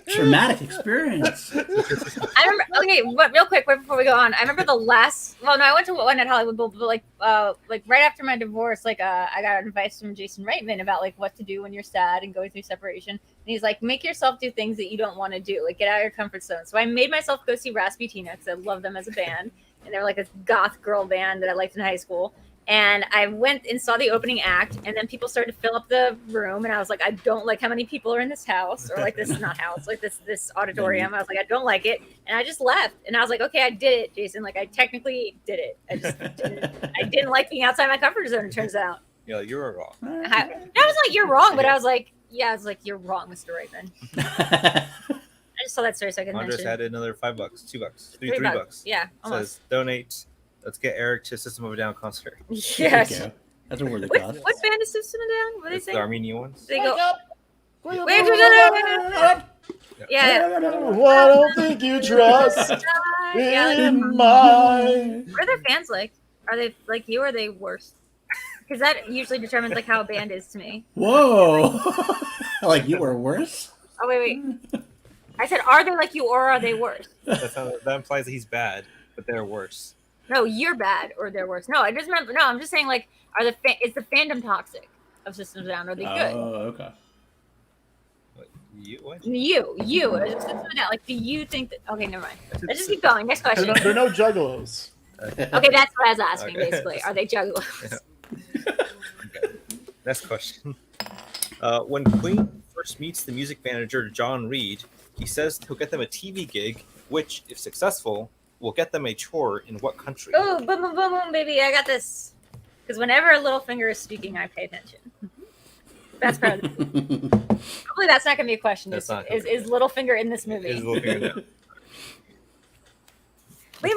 Traumatic experience. I remember. Okay, but real quick, right before we go on, I remember the last. Well, no, I went to one at Hollywood Bowl, but like right after my divorce, I got advice from Jason Reitman about like what to do when you're sad and going through separation. And he's like, make yourself do things that you don't want to do, like get out of your comfort zone. So I made myself go see Rasputina because I love them as a band, and they're like a goth girl band that I liked in high school. And I went and saw the opening act, and then people started to fill up the room, and I was like, I don't like how many people are in this house, or like this not house, like this auditorium. I was like, I don't like it, and I just left. And I was like, okay, I did it, Jason. Like I technically did it. I didn't like being outside my comfort zone. It turns out. Yeah, you were wrong. I was like, you're wrong, but I was like, yeah, I was like, you're wrong, Mr. Reitman. I just saw that story, so I could Andres mention. added another $5, $2, $3. $3. Yeah, almost. Says donate. Let's get Eric to System of a Down concert. Yes. That's a worthy What cause. band is System of a Down? What do they It's say? the Armenian ones. They go. Wake Wait, yeah. Well, I don't think you trust Yeah, like, in my. what are their fans like? Are they like you or are they worse? Because that usually determines like how a band is to me. Whoa. Like you were worse? Oh wait. I said, are they like you or are they worse? That implies that he's bad, but they're worse. No, you're bad or they're worse. No, I just remember. No, I'm just saying like, is the fandom toxic of Systems of a Down? Are they good? Oh, okay. What? You, Systems of a Down. Like, do you think that? Okay, never mind. Let's just keep going. Next question. They're no juggalos. Okay, that's what I was asking. Okay. Basically, are they juggalos? Okay. Next question. When Queen first meets the music manager John Reed, he says he'll get them a TV gig, which, if successful, will get them a tour in what country? Oh, boom, boom, boom, boom, baby! I got this. Because whenever Littlefinger is speaking, I pay attention. That's probably. Hopefully, that's not going to be a question. Is Littlefinger in this movie? Is Littlefinger now? Wait,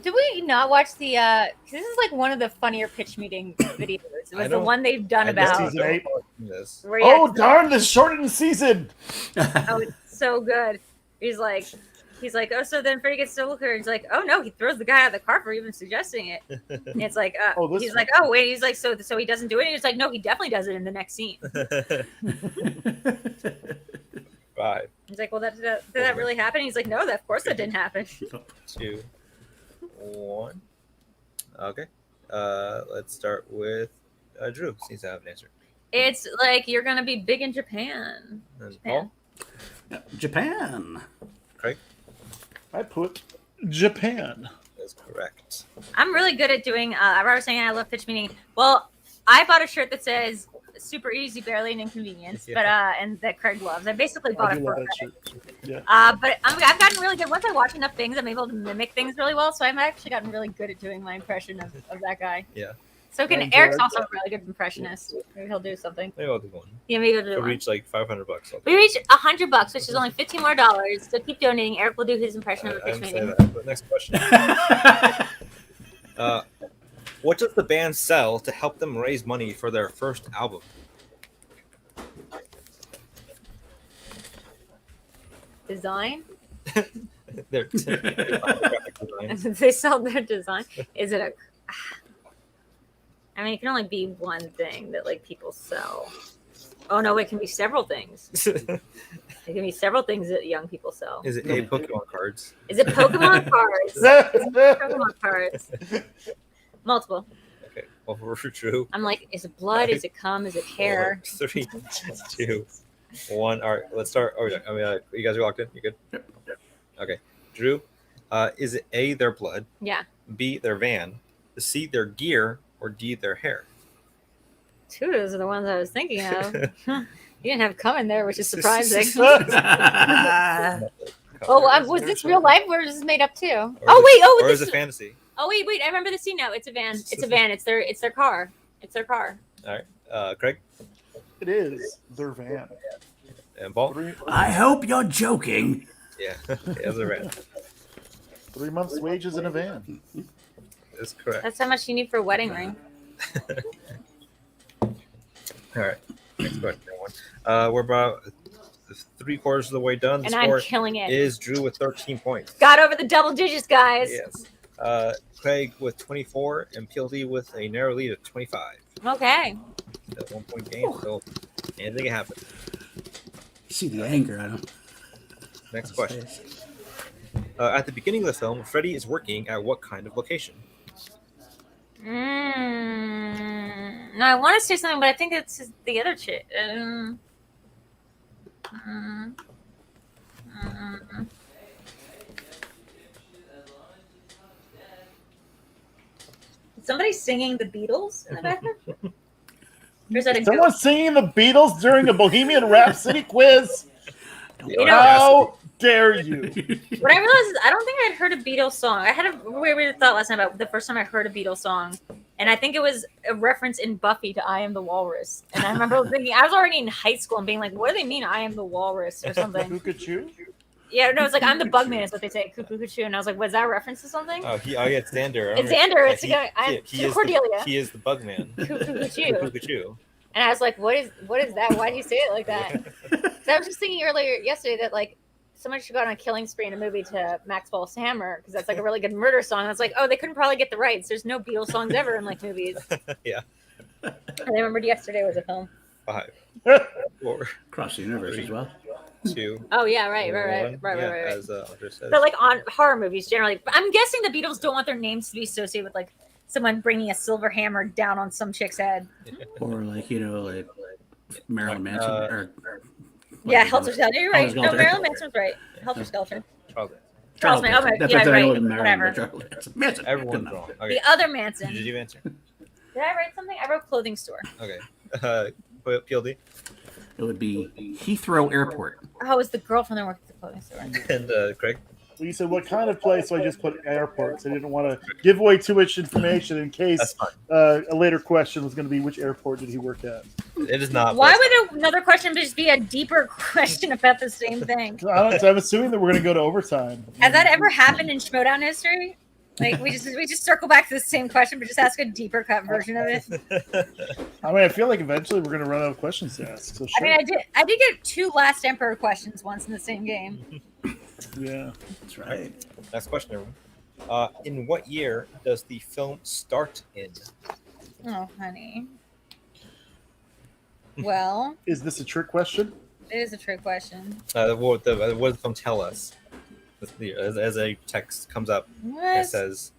did we not watch the? Cause this is like one of the funnier pitch meeting videos. It was the one they've done about. Season 8. Where he had- Darn! This shortened season. Oh, it's so good. He's like, oh, so then Freddie gets to look at her. He's like, oh no, he throws the guy out of the car for even suggesting it. And it's like, he's like, oh wait, he's like, so he doesn't do it. And he's like, no, he definitely does it in the next scene. 5, He's like, well, did that really happen? He's like, no, of course that didn't happen. 2, 1. Okay. Let's start with Drew. Seems to have an answer. It's like you're gonna be big in Japan. And Paul. Japan. Craig. I put Japan. That's correct. I'm really good at doing. I was saying I love pitch meeting. Well, I bought a shirt that says "Super easy, barely an inconvenience," Yeah. but and that Craig loves. I basically bought I it do for love Craig. that shirt. Yeah. But I've gotten really good. Once I watch enough things, I'm able to mimic things really well. So I've actually gotten really good at doing my impression of that guy. Yeah. So can And Eric's Jared- also a really good impressionist. Maybe he'll do something. Maybe I'll do one. Yeah, maybe he'll do We'll one. reach like $500. We reached $100, which is only $15 more. So keep donating. Eric will do his impression of a I pitch didn't say meeting. that. But next question. What does the band sell to help them raise money for their first album? Design. Their graphic design. They sell their design. Is it a? I mean, it can only be one thing that like people sell. Oh no, it can be several things. It can be several things that young people sell. Is it A, Pokemon cards? Is it Pokemon cards? Is it Pokemon cards? Multiple. Okay. Well, for Drew. I'm like, is it blood? Is it cum? Is it hair? 4, 3, 2, 1. All right, let's start. Oh, I mean, you guys are locked in. You good? Okay. Drew, is it A, their blood, Yeah. B, their van, C, their gear, or D, their hair? Two of those are the ones I was thinking of. You didn't have cum in there, which is surprising. Oh, was this real life or is this made up too? Or is it fantasy? Oh wait! I remember the scene now. It's a van. It's a van. It's their car. It's their car. All right. Craig? It is their van. And Ball? I hope you're joking. Yeah, as a rat. 3 months' wages in a van. That's correct. That's how much you need for a wedding ring. All right. Next question, everyone. We're about 3/4 of the way done. The And score I'm killing it. is Drew with 13 points. Got over the double digits, guys. Yes. Craig with 24 and PLD with a narrow lead of 25. Okay. That 1 point game, so anything can happen. See the anger on him. Next question. At the beginning of the film, Freddy is working at what kind of location? No, I want to say something, but I think it's the other chick. Is somebody singing the Beatles in the background? Or is that a Someone ghost? singing the Beatles during a Bohemian Rhapsody quiz? You know, How dare you? what I realized is I don't think I'd heard a Beatles song. I had a weird thought last night about the first time I heard a Beatles song, and I think it was a reference in Buffy to "I Am the Walrus." And I remember thinking I was already in high school and being like, "What do they mean, I am the walrus or something?" Cuckoo? Yeah, no, it's like I'm the Bugman is what they say, cuckoo, and I was like, was that a reference to something? Oh, yeah, it's Xander. It's Xander. It's Yeah, I'm he is Cordelia. He is the Bugman. Cuckoo. And I was like, what is that? Why do you say it like that? So I was just thinking earlier yesterday that like someone should go on a killing spree in a movie to Maxwell's Hammer because that's like a really good murder song. I was like, oh, they couldn't probably get the rights. There's no Beatles songs ever in like movies. Yeah. And I remembered yesterday was a film. 5, 4, Across the universe as well. 2. Oh yeah, right. Yeah, as Audra says. But like on horror movies generally, I'm guessing the Beatles don't want their names to be associated with like someone bringing a silver hammer down on some chick's head. Or like, like Marilyn Manson. Or Yeah, Helter Skelter. You're right. Helter No, Skelter. Marilyn Manson was right. Helter Skelter. Charles. Charles Manson. Okay, That's yeah, what I right. know, Marilyn Whatever. Manson. Everyone's Good wrong. enough. Okay. The other Manson. Did you answer? Did I write something? I wrote clothing store. Okay. PLD It would be Heathrow Airport. Oh, it was the girlfriend that worked at the clothing store. and Craig. Well, you said what kind of place, so I just put airport. So I didn't want to give away too much information in case That's fine. a later question was going to be which airport did he work at? It is not. Why would another question just be a deeper question about the same thing? I'm assuming that we're going to go to overtime. Has that ever happened in Schmoedown history? Like we just circle back to the same question, but just ask a deeper cut version of it. I mean, I feel like eventually we're going to run out of questions to ask. So sure. I mean, I did get 2 Last Emperor questions once in the same game. Yeah. That's right. Next question, everyone. In what year does the film start in? Oh, honey. Well, Is this a trick question? it is a trick question. What does the film tell us? As a text comes up, it What? says,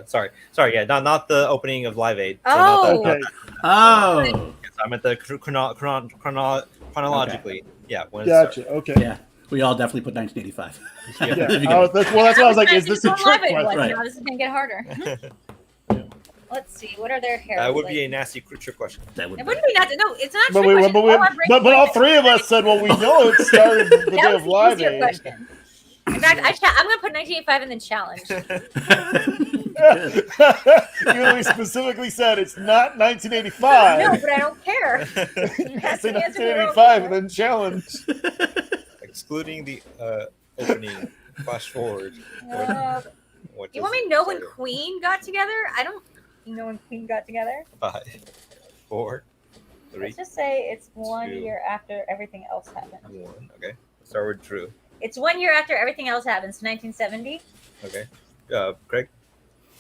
sorry, yeah, not the opening of Live Aid. Oh. Okay. Oh. I meant the chronologically. Yeah, when it Gotcha. Okay. Yeah. We all definitely put 1985. Yeah. If you Oh, get- that's why I was like, is this a Live trick Aid question? was. Right. Now this is gonna get harder. Let's see. What are their hair? That would like? be a nasty trick question. that would It be. wouldn't be nothing. No, it's not. a But, trick we, question. but, we, All I'm bringing but all up three of us said, well, we know it started the day that of was Live the easier Aid. question. In fact, I'm going to put 1985 and then challenge. You really specifically said it's not 1985. No, but I don't care. I say 1985 and then challenge. Excluding the opening flash forward. What You does want me it to know when start Queen got together? I don't know when Queen got together. at? 5, 4, 3, Let's just say it's 1 2, year after everything else happened. 1. Okay. Start with Drew. It's 1 year after everything else happens. 1970. Okay. Craig.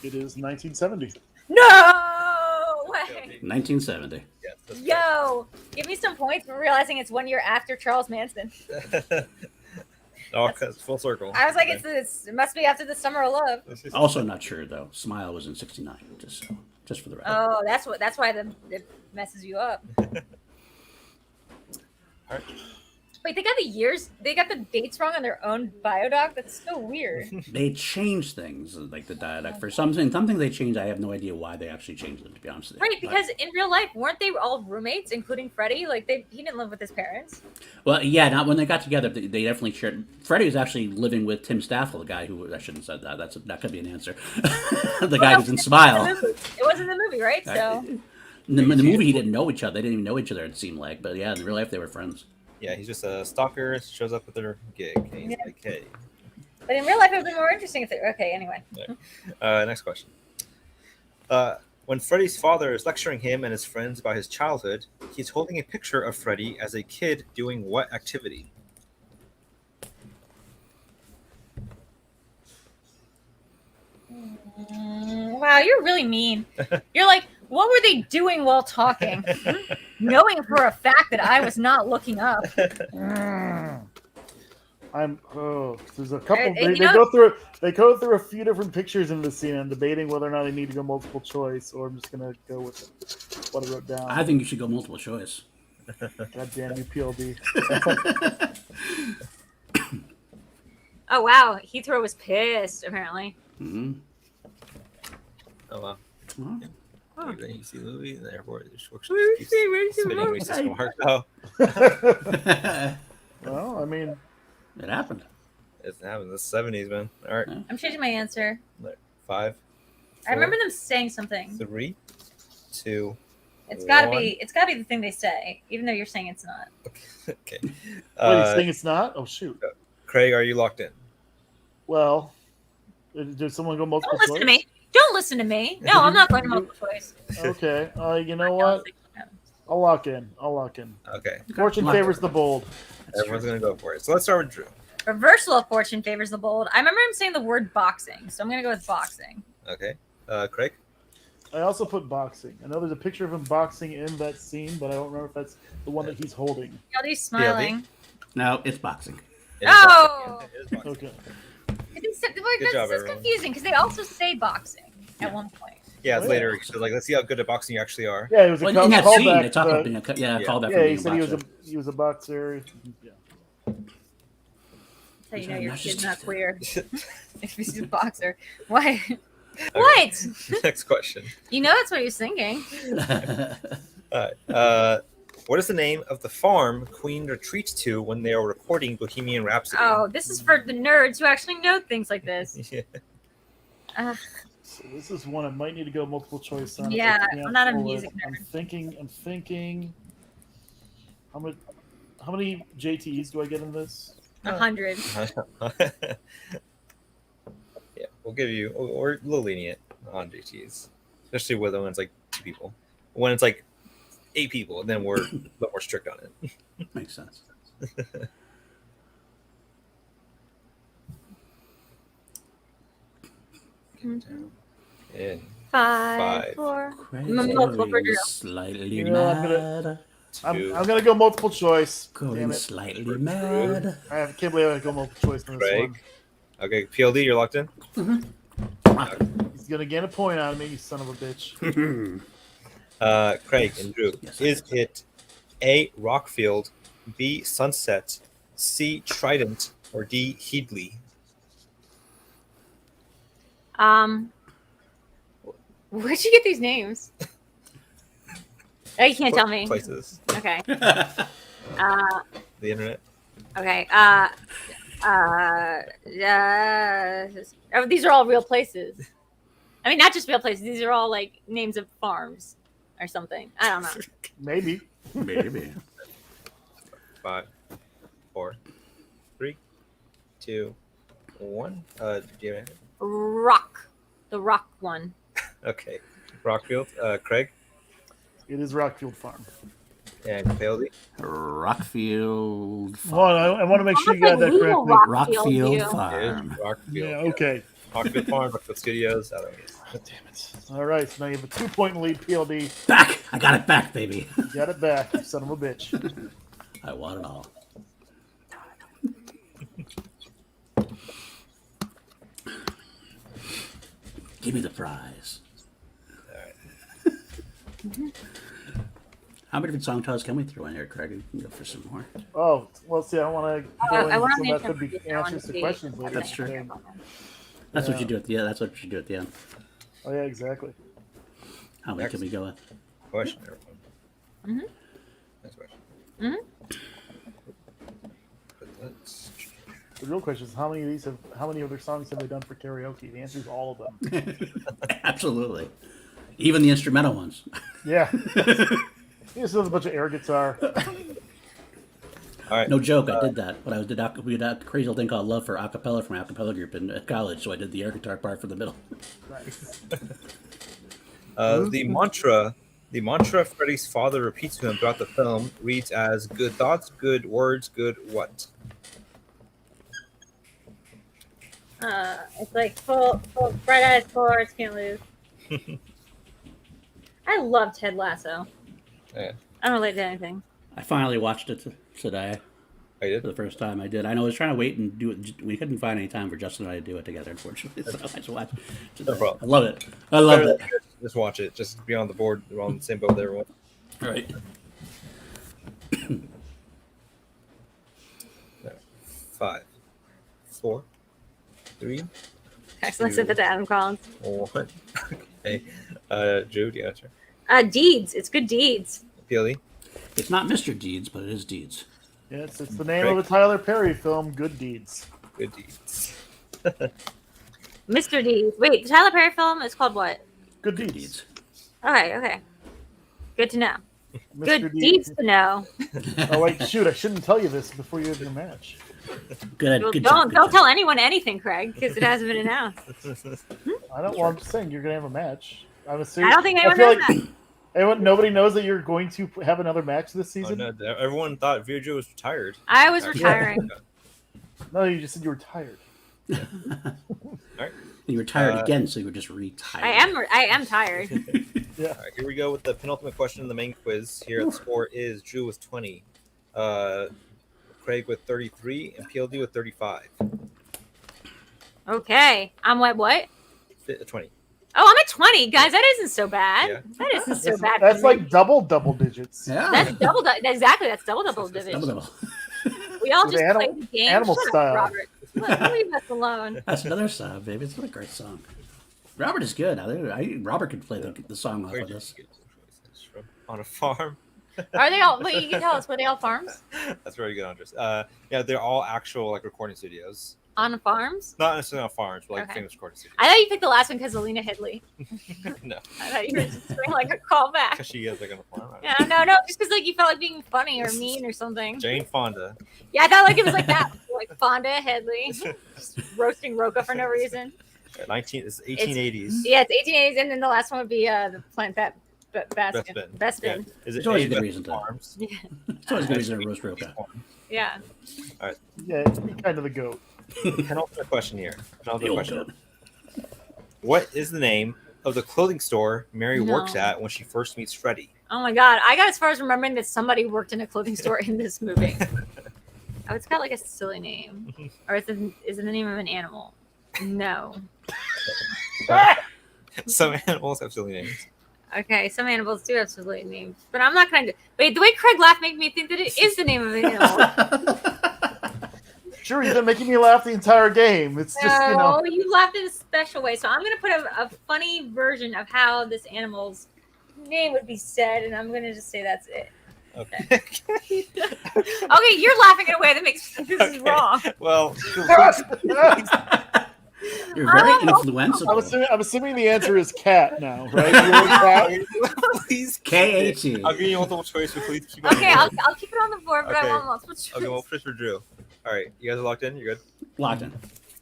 It is 1970. No way. 1970. Yes. that's Yo, give me some points for realizing it's 1 year after Charles Manson. correct. Oh, it's full circle. I was like, Okay. it must be after the Summer of Love. Also not sure though. Smile was in 69. Just for the record. Oh, that's why it messes you up. All right. Wait, they got the dates wrong on their own biodoc? That's so weird. They changed things like the dialect for some things they changed. I have no idea why they actually changed them, to be honest with you. Right, because in real life, weren't they all roommates, including Freddie? Like he didn't live with his parents. Well, yeah, not when they got together. They definitely shared. Freddie was actually living with Tim Staffel, the guy who I shouldn't have said that. That could be an answer. The guy who's in Smile. It was in the movie, right? So In the movie, he didn't know each other. They didn't even know each other. It seemed like, but yeah, in real life, they were friends. Yeah, he's just a stalker. Shows up with their gig. And he's like, hey. But in real life, it would be more interesting if they. Okay, anyway. Next question. When Freddy's father is lecturing him and his friends about his childhood, he's holding a picture of Freddy as a kid doing what activity? Wow, you're really mean. You're like, what were they doing while talking? Knowing for a fact that I was not looking up. There's a couple. And They go through a few different pictures in the scene. I'm debating whether or not I need to go multiple choice, or I'm just gonna go with what I wrote down. I think you should go multiple choice. God damn you, PLD. Oh wow, Heathrow was pissed. Apparently. Mm-hmm. Oh, wow. Oh. You see the movie in the airport. Where's the Spinning movie? racist remark. Oh, Well, I mean, It happened. it's happened in the 70s, man. All right. I'm changing my answer. 5. I remember them saying something. 3, 2. It's gotta one. be. It's gotta be the thing they say, even though you're saying it's not. Okay. wait, he's saying it's not? Oh, shoot. Craig, are you locked in? Well, did someone go multiple Don't choice? listen to me. Don't listen to me. No, I'm not going multiple choice. Okay. You know what? I'll lock in. Okay. Fortune favors the bold. Everyone's going to go for it. So let's start with Drew. Reversal of fortune favors the bold. I remember him saying the word boxing, so I'm gonna go with boxing. Okay. Craig? I also put boxing. I know there's a picture of him boxing in that scene, but I don't remember if that's the one that he's holding. Y'all smiling. No, it's boxing. It is Oh! boxing. It is boxing. Okay. Good job, That's everyone. confusing because they also say boxing at one point. Yeah, it's Oh, later. So, like, let's see how good at boxing you actually are. Yeah, it was a Well, in that scene, callback. they talk about being a callback Yeah, from he being said a he was boxer. he was a boxer. Yeah. So you know I'm your not kid's just- not queer. If he's a boxer. What? What? Next question. You know that's what he was thinking. All right. What is the name of the farm Queen retreats to when they are recording Bohemian Rhapsody? Oh, this is for the nerds who actually know things like this. Yeah. So this is one I might need to go multiple choice on. if I Yeah, can't I'm not a pull it. music I'm nerd. thinking. How many JTEs do I get in this? 100. Yeah, we'll give you. We're a little lenient on JTs, especially when it's like 2 people. When it's like 8 people, then we're a little more strict on it. Makes sense. In 5, Five. 4. Craig's Multiple for going Drew. slightly You know, I'm mad. I'm gonna go multiple choice. Going Damn it! slightly Drew. mad. I can't believe I go multiple choice on this Craig. Okay, PLD, you're locked in. one. He's gonna gain a point out of me, you son of a bitch. Craig and Drew. Yes, Is it A. Rockfield, B. Sunset, C. Trident, or D. Headley? Where'd you get these names? Oh, you can't tell me. Places. Okay. The internet. Okay. Oh, these are all real places. I mean, not just real places. These are all like names of farms or something. I don't know. Maybe. Maybe. 5, 4, 3, 2, 1. Do you have Rock. The rock one. Okay. Rockfield. Craig It is Rockfield Farm. and PLD. Rockfield Hold on, I want to make sure you got that Almost like correctly. legal Rockfield Rockfield, It is Farm. Rockfield. Yeah, okay. Rockfield Farm, Rockfield Studios. I don't know. Oh, damn it. All right, so now you have a 2-point lead, PLD. Back! I got it back, baby. You got it back, you son of a bitch. I want it all. Give me the prize. How many different song titles can we throw in here, Craig? We can go for some more. Oh, well, see, I want to go I want into to some that could be answers to questions later. That's true. Okay. That's Yeah. what you do at the end. That's what you do at the end. Oh, yeah, exactly. How many can we go with? Question, everyone. Mhm. Next question. Mhm. But let's- The real question is how many of their songs have they done for karaoke? The answer is all of them. Absolutely. Even the instrumental ones. Yeah. This is a bunch of air guitar. All All right. No joke, I did that. When I we did a crazy little thing called Love for Acapella from Acapella Group in college, so I did the air guitar part for the middle. Nice. The mantra Freddy's father repeats to him throughout the film reads as "Good thoughts, good words, good what?" It's like full bright eyes, full hearts, can't lose. I love Ted Lasso. Yeah. I don't relate to anything. I finally watched it today. I did. For the first time I did. I know I was trying to wait and do it. We couldn't find any time for Justin and I to do it together, unfortunately. So I just watched it. No problem. I love it. I love it. Just watch it. Just be on the board. We're on the same boat with everyone. All right. 5, 4, 3, Excellent sent it to Adam Collins. 1. Okay. Drew, do you answer? Deeds. It's good deeds. PLE? It's not Mr. Deeds, but it is Deeds. Yeah, it's the name of the Tyler Perry film, Good Deeds. Good deeds. Mr. Deeds. Wait, the Tyler Perry film is called what? Good Deeds. Deeds. Okay. Good to know. Mr. Good deeds to know. Oh wait, shoot! I shouldn't tell you this before you have your match. Good. Well, Good don't job. tell anyone anything, Craig, because it hasn't been announced. I don't. Well, I'm just saying you're gonna have a match. I'm assuming. I don't think anyone feel knows that. Nobody knows that you're going to have another match this Oh, season. no, everyone thought VideoDrew was retired. I was retiring. No, you just said you were tired. All right. You were tired again, so you were just retired. I am tired. Yeah. All right, here we go with the penultimate question in the main quiz. Here, the score is Drew with 20, Craig with 33, and PLD with 35. Okay. I'm at what? 20. Oh, I'm at 20, guys. That isn't so bad. Yeah. That isn't so bad. That's for me. like double digits. Yeah. That's exactly. That's double division. Double. We all With just animal- played the game. animal Shut up, style. Robert. Leave us alone. That's another song, baby. It's not a great song. Robert is good. Robert could play the song off Where'd of you this. get this from? On a farm. Are they all? Wait, you can tell us. Were they all farms? That's very good, Andres. Yeah, they're all actual like recording studios. On farms? Not necessarily on farms, but like Okay. famous recording studios. I thought you picked the last one because Alina Headley. No, I thought you were just doing like a callback. because she is like on a farm. Right? Yeah, no, just because like you felt like being funny or mean or something. Jane Fonda. Yeah, I thought like it was like that, like Fonda Headley, just roasting Roca for no reason. It's 1880s. Yeah, it's 1880s, and then the last one would be the plant that Bespin. Bespin. Yeah. Is it It's always a A, good Bespin reason to. Farms? It's always good reason to roast Roca. Yeah. Yeah, it's kind of the goat. Penultimate question here. Penultimate The old question. goat. What is the name of the clothing store Mary No. works at when she first meets Freddy? Oh my God, I got as far as remembering that somebody worked in a clothing store in this movie. Oh, it's got like a silly name, or is it the name of an animal? No. Some animals have silly names. Okay, some animals do have silly names, but I'm not going to. Wait, the way Craig laughed made me think that it is the name of an animal. Sure, you've been making me laugh the entire game. It's just, No, you laughed in a special way, so I'm going to put a funny version of how this animal's name would be said, and I'm going to just say that's it. Okay. Okay, you're laughing in a way that makes this is wrong. Well, You're very Oh. influenceable. I'm assuming the answer is cat now, right? You're a cat? please. K-A-T. I'll give you multiple choice, but please keep it. Okay, I'll keep it on the board, but Okay. I want multiple choice. Okay, well, first for Drew. All right, you guys are locked in. You're good. Locked in.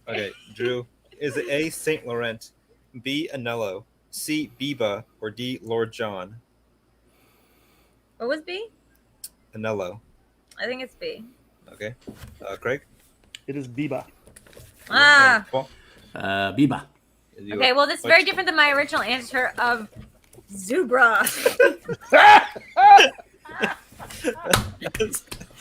Okay, Drew. Is it A, Saint Laurent, B, Anello, C, Biba, or D, Lord John? What was B? Anello. I think it's B. Okay. Craig. It is Biba. Ah. Paul? Biba. Okay, well, that's very different than my original answer of Zubra.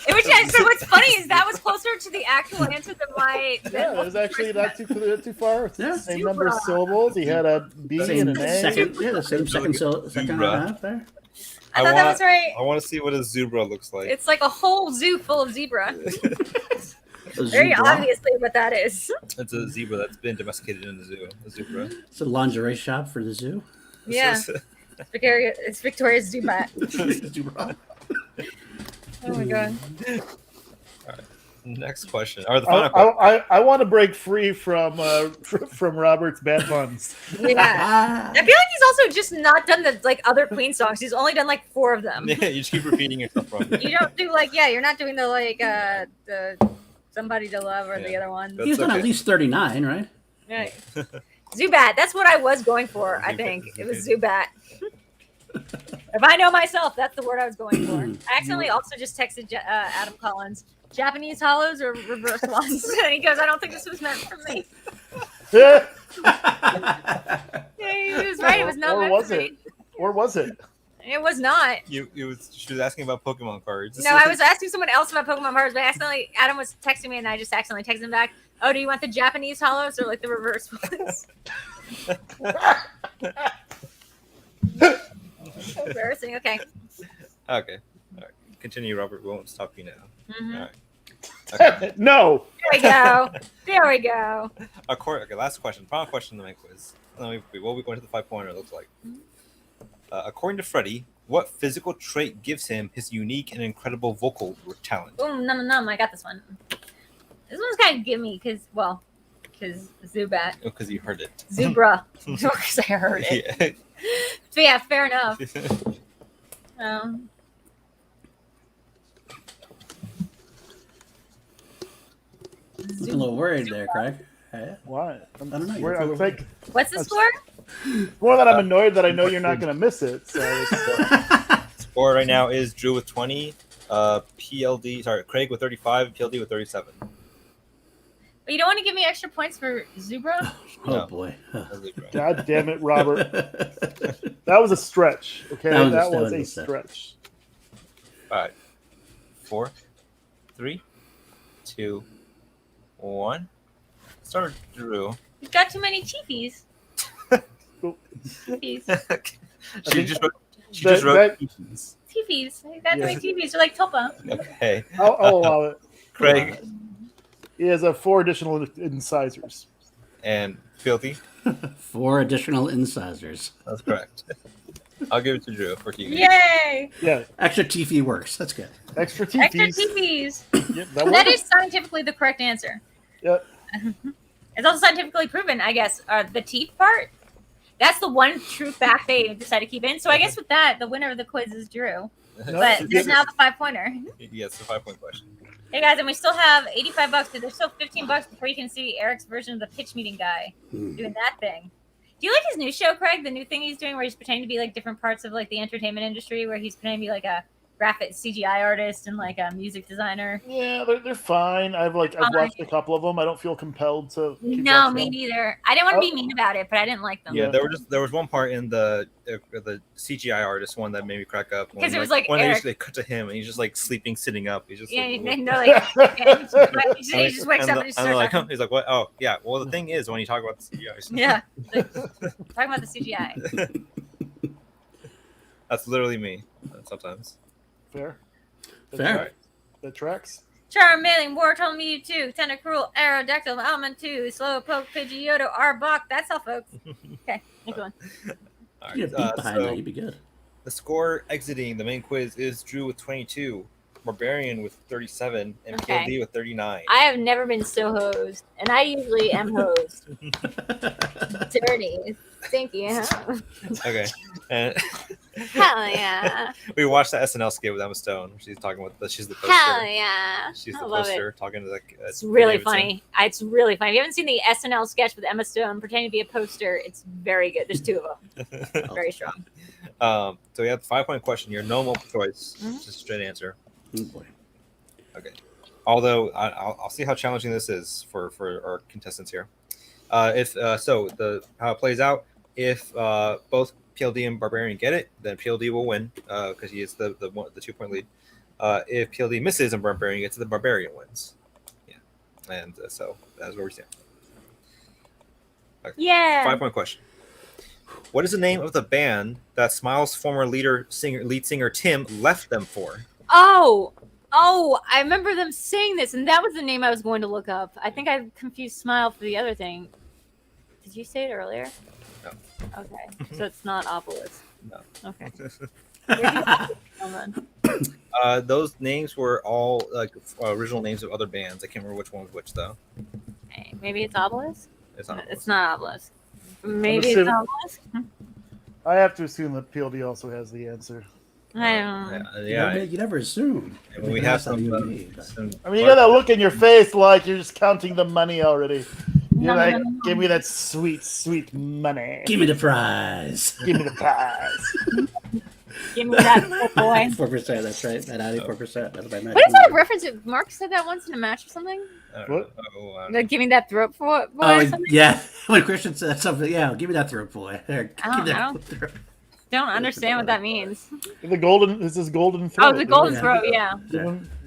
Which, so what's funny is that was closer to the actual answer than my. Yeah, it was actually not too far. It's the Yeah. same number of syllables. He had a B Same and an A. second, yeah, the same second and a Zebra. half there. I thought that was right. I want to see what a zebra looks like. It's like a whole zoo full of zebra. A Very zebra. obviously what that is. It's a zebra that's been domesticated in the zoo. A zebra. It's a lingerie shop for the zoo. Yeah. It's Victoria's Zubat. Zebra. Oh my God. Next question, or the final question. I want to break free from Robert's bad puns. Yeah. I feel like he's also just not done the like other Queen songs. He's only done like 4 of them. Yeah, you just keep repeating yourself wrong. You don't do like you're not doing the like the Somebody to Love or the other one. He's done at least 39, right? Right. Zubat. That's what I was going for. I think it was Zubat. If I know myself, that's the word I was going for. I accidentally also just texted Adam Collins, Japanese hollows or reverse ones? And he goes, I don't think this was meant for me. Yeah, he was right. It was not meant for me. Or was it? It was not. She was asking about Pokemon cards. No, I was asking someone else about Pokemon cards, but accidentally Adam was texting me, and I just accidentally texted him back. Oh, do you want the Japanese hollows or like the reverse ones? So embarrassing. Okay. Okay. All right. Continue, Robert. We won't stop you now. Mm-hmm. All right. Okay. No. There we go. There we go. Okay, last question. Final question in the main quiz. We'll be going to the 5-pointer, it looks like. According to Freddie, what physical trait gives him his unique and incredible vocal talent? Boom, num. I got this one. This one's kind of gimme because Zubat. Oh, because you heard it. Zubra. Because I heard it. Yeah. So yeah, fair enough. A little worried there, Craig. Why? I don't know. What's the score? More that I'm annoyed that I know you're not going to miss it. So Score right now is Drew with 20, Craig with 35, PLD with 37. But you don't want to give me extra points for Zubra? Oh boy. God damn it, Robert. That was a stretch. Okay, that was a stretch. 5, 4, 3, 2, 1. Start with Drew. You've got too many teepees. Teepees. She just wrote teepees. Teepees. You've got too many teepees. You're like Topa. Okay. I'll allow it. Craig. He has 4 additional incisors. And Filthy. 4 additional incisors. That's correct. I'll give it to Drew for TV. Yay! Yeah. Extra teefy works. That's good. Extra teepees. Extra teepees. Yep, that is scientifically the correct answer. Yep. It's also scientifically proven, I guess. The teeth part, that's the one true fact they decided to keep in. So I guess with that, the winner of the quiz is Drew. But there's now the 5-pointer. Yes, the 5-point question. Hey guys, and we still have $85 because there's still $15 before you can see Eric's version of the pitch meeting guy doing that thing. Do you like his new show, Craig? The new thing he's doing where he's pretending to be like different parts of like the entertainment industry, where he's pretending to be like a graphic CGI artist and like a music designer. Yeah, they're fine. I've watched a couple of them. I don't feel compelled to. No, me neither. I didn't want to be mean about it, but I didn't like them. Yeah, there was one part in the CGI artist one that made me crack up. Because it was like when Eric. they cut to him and he's just like sleeping, sitting up. He's just and they're like, he just wakes up and just starts like, talking. he's like, what? Oh, yeah. Well, the thing is, when you talk about the CGI, Yeah, like, talking about the CGI. That's literally me sometimes. Fair. Fair. That tracks. Charmeleon, Wartortle, Mewtwo, Tentacruel, Aerodactyl, Almond2, Slowpoke, Pidgeotto, Arbok. That's all, folks. Okay, next one. All You're right, beat behind that. You'd be good. The score exiting the main quiz is Drew with 22, Barbarian with 37, and PLD with 39. I have never been so hosed, and I usually am hosed. Dirty. Stinky, huh? Okay. And hell yeah. we watched the SNL skit with Emma Stone. She's talking about she's the poster. Hell yeah. She's I the love poster it. talking to the It's really funny. It's really funny. If you haven't seen the SNL sketch with Emma Stone pretending to be a poster, it's very good. There's 2 of them. Very strong. So we have the 5-point question here. No multiple choice. Just a straight answer. Oh boy. Okay. Although I'll see how challenging this is for our contestants here. How it plays out. If both PLD and Barbarian get it, then PLD will win because he is the 2-point lead. If PLD misses and Barbarian gets it, the Barbarian wins. Yeah, and so that's where we stand. Okay. Yeah. 5-point question. What is the name of the band that Smile's former lead singer Tim left them for? Oh, I remember them saying this, and that was the name I was going to look up. I think I confused Smile for the other thing. Did you say it earlier? No. Okay, so it's not Opolis. No. Okay. Where'd you get from then? Those names were all like original names of other bands. I can't remember which one was which though. Hey, maybe it's Obelisk. It's not. It's not Obelisk. Maybe it's assuming- Obelisk. I have to assume that PLD also has the answer. I don't know. Yeah. You never assume. And when we have That's not some, you and me, but- I mean, you got that look in your face like you're just counting the money already. You're No, like, no, no, no. give me that sweet, sweet money. Give me the prize. Give me the prize. Give me that throat boy. 4%. That's right. That 94%. That's what I meant. What is that reference? Mark said that once in a match or something. What? Like, give me that throat boy or Oh something. yeah, when Christian said something, yeah, give me that throat boy. There, I give me don't that throat. Don't understand what that means. The golden, this is golden throat. Oh, the golden Yeah. throat. Yeah.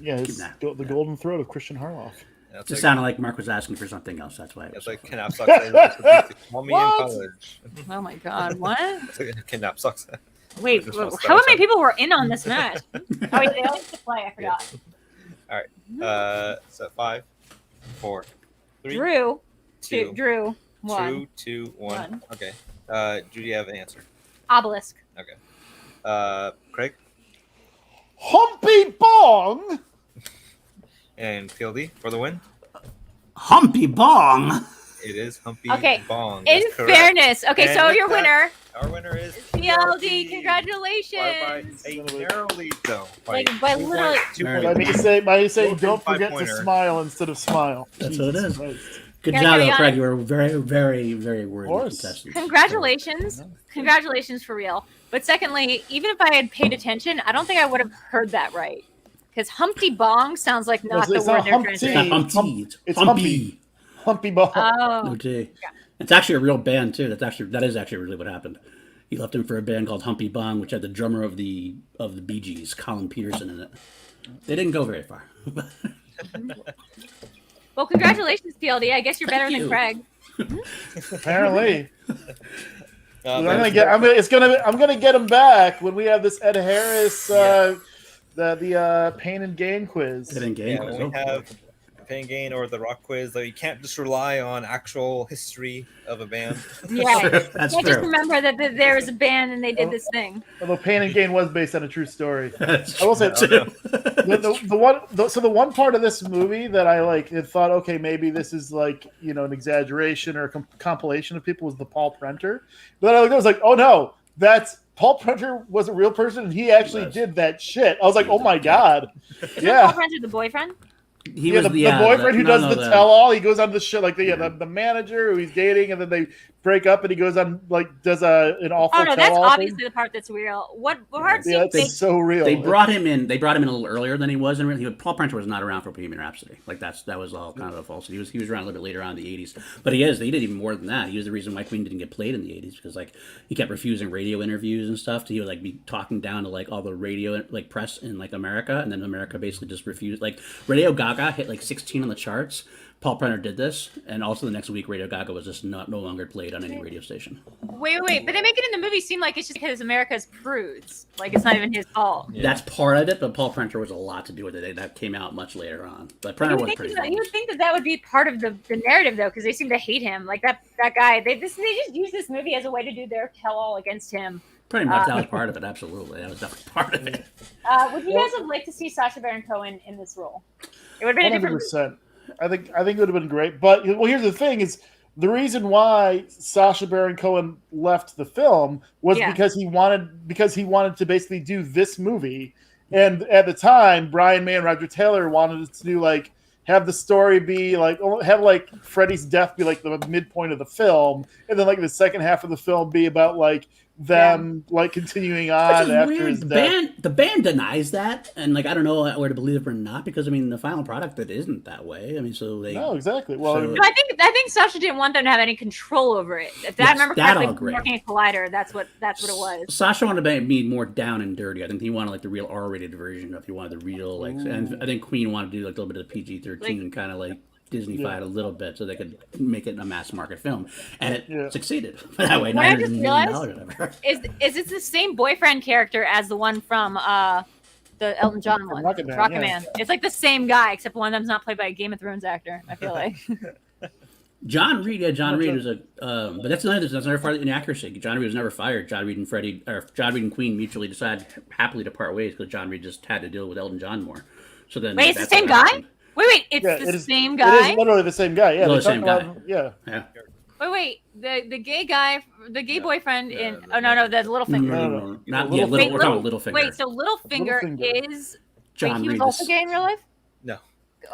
Yeah, it's that. the golden throat of Christian Harloff. That's Just like, sounded like Mark was asking for something else. That's why. It was it's so like funny. kidnap sucks. Call me in What? college. Oh my God. What? It's like, kidnap sucks. Wait. Just want to How start many people were in on this match? Oh wait, they all used to play. I forgot. So 5, 4, 3, Drew. 2, Drew. 1. 2, 2, 1. One. Okay. Judy, you have an answer. Obelisk. Okay. Craig Humpy Bong! and PLD for the win. Humpy Bong. It is Humpy Okay, Bong. In That's correct. fairness. Okay, And so with your that, winner, Our winner is PLD. Congratulations. By a narrow lead, though. Like, by literally- By me saying, don't Five forget to pointer. smile instead of smile. That's what it Jesus is. Christ. Good Can I job, carry though, on? Craig. You were very, very, very worthy course. contestant. Congratulations. Congratulations for real. But secondly, even if I had paid attention, I don't think I would have heard that right. Because Humpty Bong sounds like not It's the not word they're Humpty. trying to It's say. not Humpty. It's It's Humpy. Humpy Bong. Oh, No T. It's actually a real band too. That is actually really what happened. He left him for a band called Humpy Bong, which had the drummer of the Bee Gees, Colin Peterson, in it. They didn't go very far. well, congratulations, PLD. I guess you're better Thank than you. Craig. Apparently. I'm but- gonna get him back when we have this Ed Harris Yeah. the pain and gain quiz. They didn't Yeah, game. when we have Pain Gain or the Rock Quiz, though, you can't just rely on actual history of a band. Yeah. That's I just true. remember that there was a band and they did this thing. Although pain and gain was based on a true story. That's I will say true. the one part of this movie that I like and thought, okay, maybe this is like an exaggeration or a compilation of people was the Paul Prenter. But then I was like, oh no, that's Paul Prenter was a real person and he actually did that shit. I was like, oh my god, Is yeah. Paul Prenter the boyfriend? He Yeah, was the boyfriend who no, does no, the tell-all. He goes on the shit like the manager who he's dating, and then they break up, and he goes on does an awful. Oh no, that's tell-all obviously thing. the part that's real. What part Yeah, seems that's so real. They brought him in. They brought him in a little earlier than he was in real. Paul Prenter was not around for Bohemian Rhapsody. Like that was all kind of a falsity. He was around a little bit later on in the '80s. But he did even more than that. He was the reason why Queen didn't get played in the '80s because like he kept refusing radio interviews and stuff. He would like be talking down to like all the radio like press in like America, and then America basically just refused. Like Radio Gaga hit like 16 on the charts. Paul Prenter did this, and also the next week Radio Gaga was just no longer played on any radio station. Wait, but they make it in the movie seem like it's just because America's prudes. Like it's not even his fault. Yeah. That's part of it, but Paul Prenter was a lot to do with it. That came out much later on. But Prenter was pretty You would think that would be part of the narrative though, because they seem to hate him. Like that guy. They just use this movie as a way to do their tell-all against him. Pretty much, that was part of it. Absolutely, that was definitely part of it. Would you guys have liked to see Sacha Baron Cohen in this role? It would have been a different. 100%. I think it would have been great. But well, here's the thing: is the reason why Sacha Baron Cohen left the film was because he wanted to basically do this movie, and at the time, Brian May and Roger Taylor wanted to do like have the story be like have like Freddy's death be like the midpoint of the film, and then like the second half of the film be about like them like continuing on after weird. his death. The band denies that, and like I don't know where to believe it or not because I mean the final product it isn't that way. I mean, so they No, exactly. Well, So- No, I think Sacha didn't want them to have any control over it. If I remember that correctly, all great. working at Collider, that's what it was. Sasha wanted to be more down and dirty. I think he wanted like the real R-rated version of. He wanted the real like, and I think Queen wanted to do like a little bit of PG-13 and kind of like Disney-fied a little bit so they could make it a mass market film, and it succeeded that way. What I just $900 realized million or whatever. is it's the same boyfriend character as the one from the Elton John one, Rocket Man, Rocket yeah. Man. It's like the same guy, except one of them's not played by a Game of Thrones actor. I feel like. John Reed, John Reed was a, but that's another part of inaccuracy. John Reed was never fired. John Reed and Freddie, or John Reed and Queen mutually decided happily to part ways because John Reed just had to deal with Elton John more. So then, wait, it's the same guy? Wait, it's the same guy? It is literally the same guy. Yeah, the same guy. Yeah. Wait, the gay guy, the gay boyfriend in. Oh no, that's Littlefinger. No. Not Little. We're talking about Littlefinger. Wait, so Littlefinger is. John he Reed was also gay in real life? No.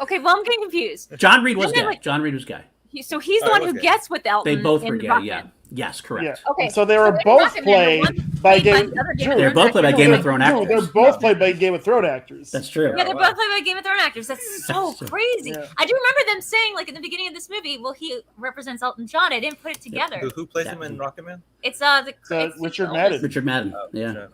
Okay, well I'm getting confused. John Reed was gay. John Reed was gay. So he's the one who gets with Elton. They both were in gay. Rockman. Yeah. Yes, correct. Yeah. Okay. So they were both played by Game. They're both played by Game of Thrones actors. They're both played by Game of Thrones actors. That's true. Yeah, they're both played by Game of Thrones actors. That's so crazy. Yeah. I do remember them saying, like, in the beginning of this movie, well, he represents Elton John. I didn't put it together. Who plays him in Rocket Man? It's Richard Madden. Richard Madden. Oh, Yeah.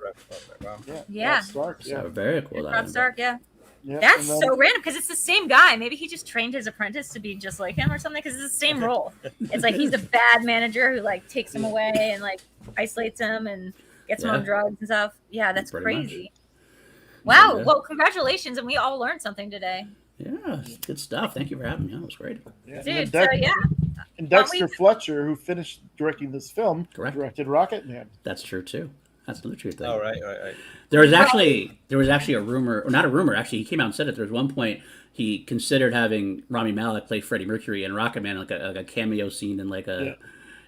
Wow. Yeah. Robb Stark. Yeah. So very cool. Robb Stark, yeah. Yeah, That's and then- so random because it's the same guy. Maybe he just trained his apprentice to be just like him or something because it's the same role. It's like he's a bad manager who like takes him away and like isolates him and gets him on drugs and stuff. Yeah, that's Pretty crazy. Wow. Yeah. Well, congratulations. And we all learned something today. Yeah, good stuff. Thank you for having me. That was great. Yeah. Dude, And so yeah. And Dexter Fletcher, who finished directing this film, Correct. directed Rocket Man. That's true too. That's another true thing. Oh, right. There was actually a rumor, or not a rumor. Actually, he came out and said it. There was one point he considered having Rami Malek play Freddie Mercury in Rocket Man, like a cameo scene in like a.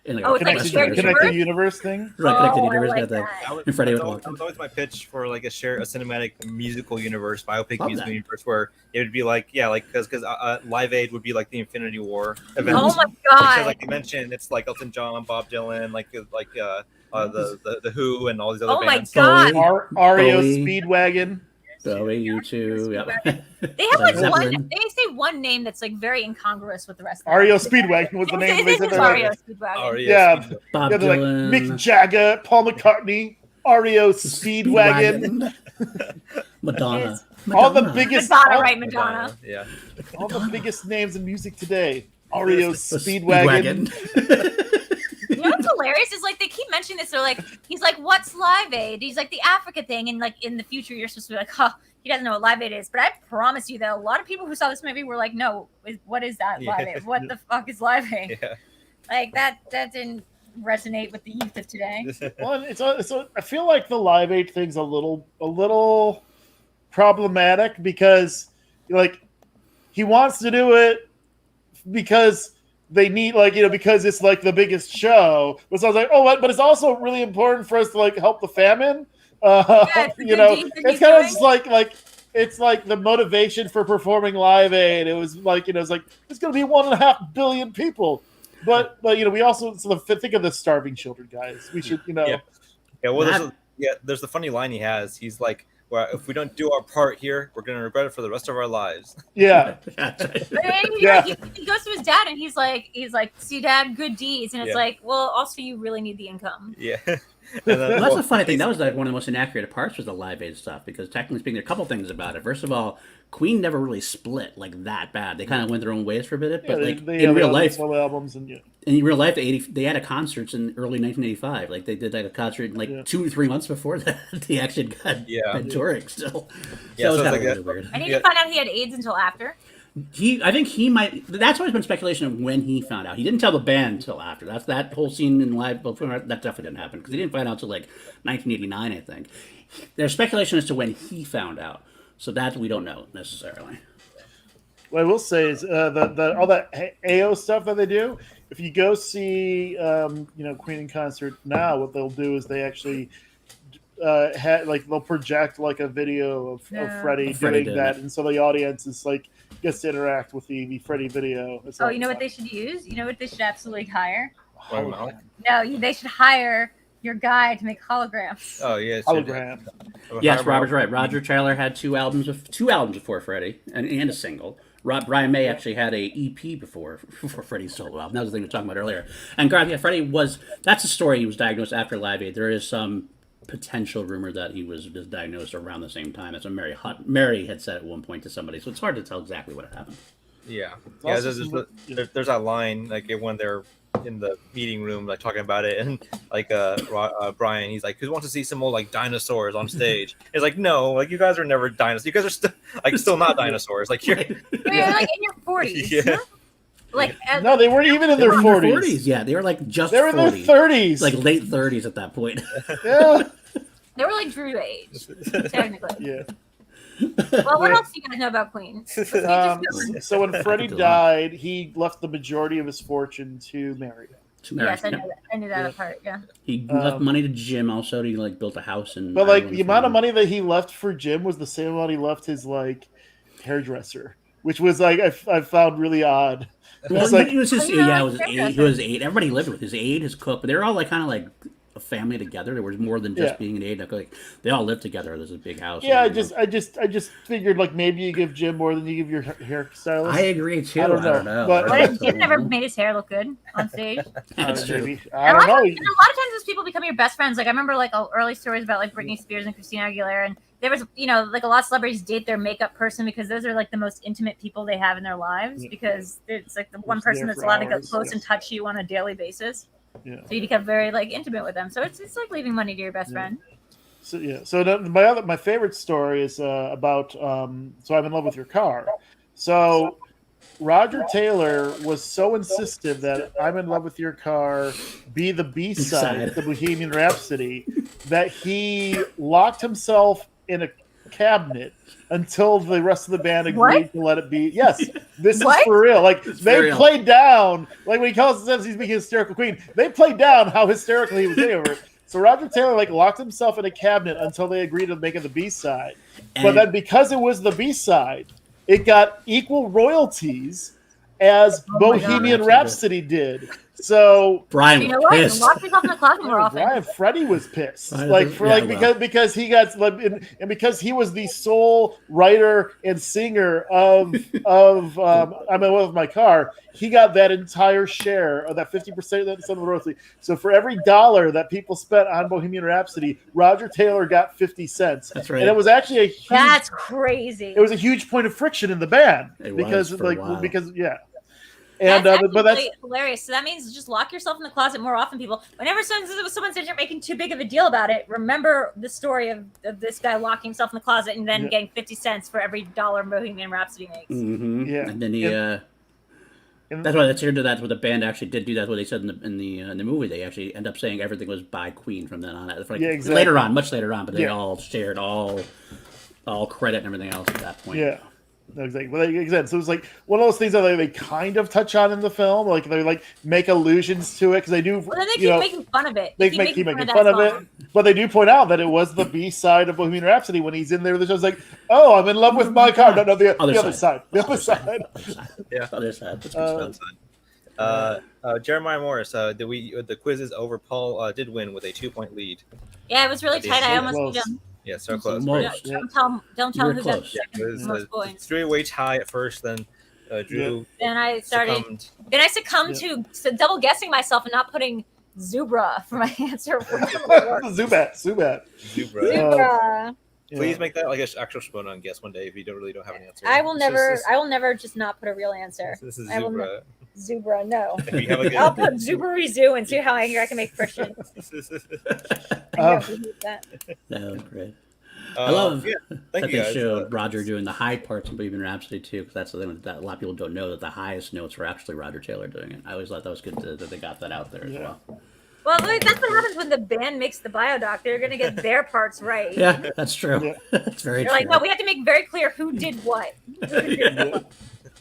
In like Oh, a it's like restaurant shared or something. Connected Universe thing. Right, Connected Oh, I Universe like got that. that. And Freddie would That walk was always my pitch for like a cinematic musical universe, biopic Love musical that. universe, where it would be like because Live Aid would be like the Infinity War event. Oh my Because god. like you mentioned, it's like Elton John, Bob Dylan, the Who, and all these other Oh my bands. god. Ario Bowie. Speedwagon. Bowie, you too. Yeah. They have like Zeppelin. one. They say one name that's like very incongruous with the rest. of Ario them. Speedwagon was the name they It said. is They Ario were- Speedwagon. Oh, Yeah. Bob Yeah, they're like Dylan. Mick Jagger, Paul McCartney, Ario Speedwagon. Madonna. All the Madonna. biggest, Madonna, right? Madonna. Yeah. all the biggest names in music today. Ario Speedwagon. You know what's hilarious is like they keep mentioning this. They're like, he's like, what's Live Aid? He's like the Africa thing, and like in the future, you're supposed to be like, huh, he doesn't know what Live Aid is. But I promise you, though, a lot of people who saw this movie were like, no, what is that Live Aid? What the fuck is Live Aid? Yeah. Like that didn't resonate with the youth of today. Well, I feel like the Live Aid thing's a little problematic because, like, he wants to do it because they need, like, because it's like the biggest show. But so I was like, but it's also really important for us to like help the famine. it's a good deed that it's he's kind of doing. just like it's like the motivation for performing Live Aid. It was like, it's like it's going to be 1.5 billion people. But we also think of the starving children, guys. We should, Yeah. Well, there's the funny line he has. He's like, well, if we don't do our part here, we're gonna regret it for the rest of our lives. Yeah. But then Yeah. he goes to his dad and he's like, see, Dad, good deeds, and it's Yeah. like, well, also you really need the income. Yeah. Well, that's the funny thing. That was like one of the most inaccurate parts was the Live Aid stuff because technically speaking, there are a couple things about it. First of all, Queen never really split like that bad. They kind of went their own ways for a bit, but like in real life, solo albums and in real life, they had a concerts in early 1985. Like they did like a concert like 2 or 3 months before that. They actually got been touring still. Yeah, So so that was it's like really weird. I didn't find out he had AIDS until after. I think he might. That's always been speculation of when he found out. He didn't tell the band until after. That's that whole scene in live. Well, that definitely didn't happen because he didn't find out until like 1989, I think. There's speculation as to when he found out, so that we don't know necessarily. What I will say is the all that AO stuff that they do. If you go see Queen in concert now, what they'll do is they actually they'll project like a video of Freddie doing that, and so the audience is like gets to interact with the Freddie video. It's Oh, you know what they should use? You know what they should absolutely hire? Hologram. No, they should hire your guy to make holograms. Oh yeah. Hologram. Yes, Robert's right. Roger Taylor had two albums before Freddie, and a single. Brian May actually had a EP before Freddie's solo album. That was the thing we were talking about earlier. And Garth, Freddie that's the story. He was diagnosed after Live Aid. There is some potential rumor that he was diagnosed around the same time. That's what Mary had said at one point to somebody. So it's hard to tell exactly what happened. Yeah. Yeah. There's that line like when they're in the meeting room like talking about it, and like Brian, he's like, who wants to see some old like dinosaurs on stage? It's like, no, like you guys are never dinosaurs. You guys are still not dinosaurs. Like you're You're like in your 40s. yeah. Like No, they weren't even in their 40s. Yeah, they were like just They were in their 40s. 30s. Like late 30s at that point. Yeah. they were like Drew age, technically. Yeah. Well, what else do you guys know about Queen? So when Freddie died, he left the majority of his fortune to Mary. Yes, I knew that part. Yeah. He left money to Jim. Also, he like built a house and. But like the amount of money that he left for Jim was the same amount he left his like hairdresser, which was like I found really odd. Well, It's like, it was his Oh, yeah, it was his aide. He was his aide. Everybody lived with his aide, his cook, but they were all like kind of like a family together. There was more than just being an aide. Like they all lived together. There's a big house. yeah, I just figured like maybe you give Jim more than you give your hairstylist. I agree too. I don't know. But What if Jim never made his hair look good on stage? That's true. maybe. I don't know. A lot of times those people become your best friends. Like I remember like early stories about like Britney Spears and Christina Aguilera, and there was like a lot of celebrities date their makeup person because those are like the most intimate people they have in their lives because it's like the one person that's allowed to go close and touch you on a daily basis. Yeah. So you become very like intimate with them. So it's like leaving money to your best friend. So yeah. So my favorite story is about so I'm in love with your car. So Roger Taylor was so insistent that I'm in love with your car be the B-side, the Bohemian Rhapsody, that he locked himself in a cabinet until the rest of the band agreed to let it be. Yes, this is for real. Like they played down, like when he calls himself he's being hysterical queen, they played down how hysterical he was getting over it. So Roger Taylor like locked himself in a cabinet until they agreed to make it the B-side. But then because it was the B-side, it got equal royalties as Bohemian Rhapsody did. So Brian, you know what? pissed. Lock yourself in the closet more often. Freddie was pissed, Brian, because he got and because he was the sole writer and singer of I'm in love with my car. He got that entire share of that 50% of that some of the royalty. So for every $1 that people spent on Bohemian Rhapsody, Roger Taylor got 50 cents. That's right. And it was actually That's crazy. It was a huge point of friction in the band because And that's but that's hilarious. So that means just lock yourself in the closet more often, people. Whenever someone says you're making too big of a deal about it, remember the story of this guy locking himself in the closet and then getting 50 cents for every $1 Bohemian Rhapsody makes. Mm-hmm. Yeah, and then he. That's why that's what the band actually did do. That's what they said in the movie. They actually end up saying everything was by Queen from then on. Like exactly. Later on, much later on, but they all shared all credit and everything else at that point. Yeah. Exactly. But like I said, so it's like one of those things that they kind of touch on in the film, like they like make allusions to it because they do. Well, then they keep making fun of it. They keep making fun of it, but they do point out that it was the B-side of Bohemian Rhapsody when he's in there. The show's like, "Oh, I'm in love with my car." No, the other side. The other side. Yeah, other side. Jeremiah Morris. The quiz is over. Paul did win with a 2-point lead. Yeah, it was really tight. I almost beat him. Yeah, so close. Don't tell who got the most points. 3-way tie at first, then Drew. Then I succumbed to double guessing myself and not putting Zubra for my answer. Zubat. Please make that like an actual Schmoedown guess one day if you really don't have an answer. I will never just not put a real answer. This is Zubra. Zubra, no. I'll put Zubary Zoo and see how angry I can make Christian. That was great. I love that they showed Roger doing the high parts of Bohemian Rhapsody too, because that's the thing that a lot of people don't know, that the highest notes were actually Roger Taylor doing it. I always thought that was good that they got that out there as well. Well, that's what happens when the band makes the biodoc. They're going to get their parts right. Yeah, that's true. Yeah. That's very true. Like, no, we have to make very clear who did what.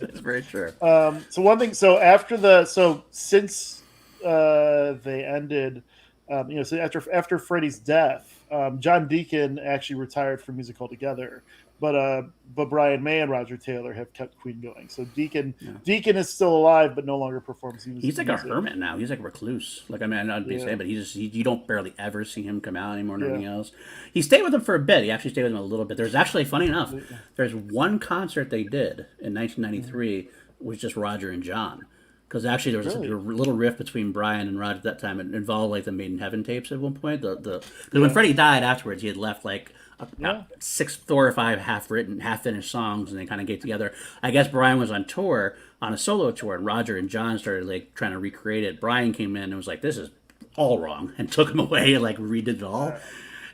It's very true. So one thing. So since they ended, so after Freddie's death, John Deacon actually retired from music altogether. But Brian May and Roger Taylor have kept Queen going. So Deacon is still alive, but no longer performs. He's like a hermit now. He's like a recluse. Like, I mean, I'm not being saying, but you don't barely ever see him come out anymore and everything else. He stayed with them for a bit. He actually stayed with them a little bit. There's actually, funny enough, there's one concert they did in 1993 was just Roger and John. Because actually there was a little rift between Brian and Roger at that time. It involved like the Made in Heaven tapes at one point. Because when Freddie died afterwards, he had left like 4 or 5 half-written, half-finished songs, and they kind of get together. I guess Brian was on tour, on a solo tour, and Roger and John started like trying to recreate it. Brian came in and was like, "This is all wrong," and took him away and like redid it all.